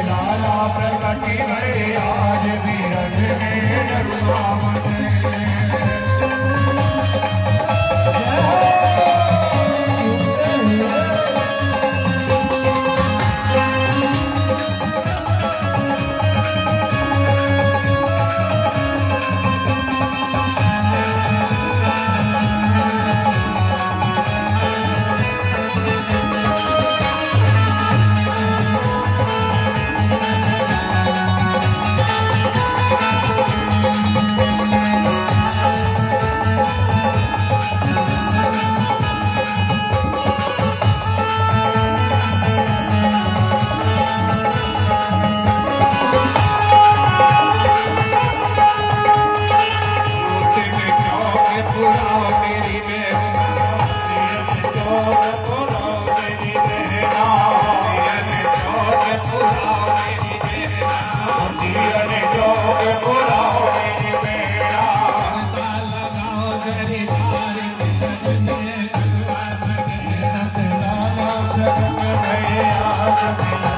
लाला प्रगट भय आज बिरज में, लड़ुआ बने। Hare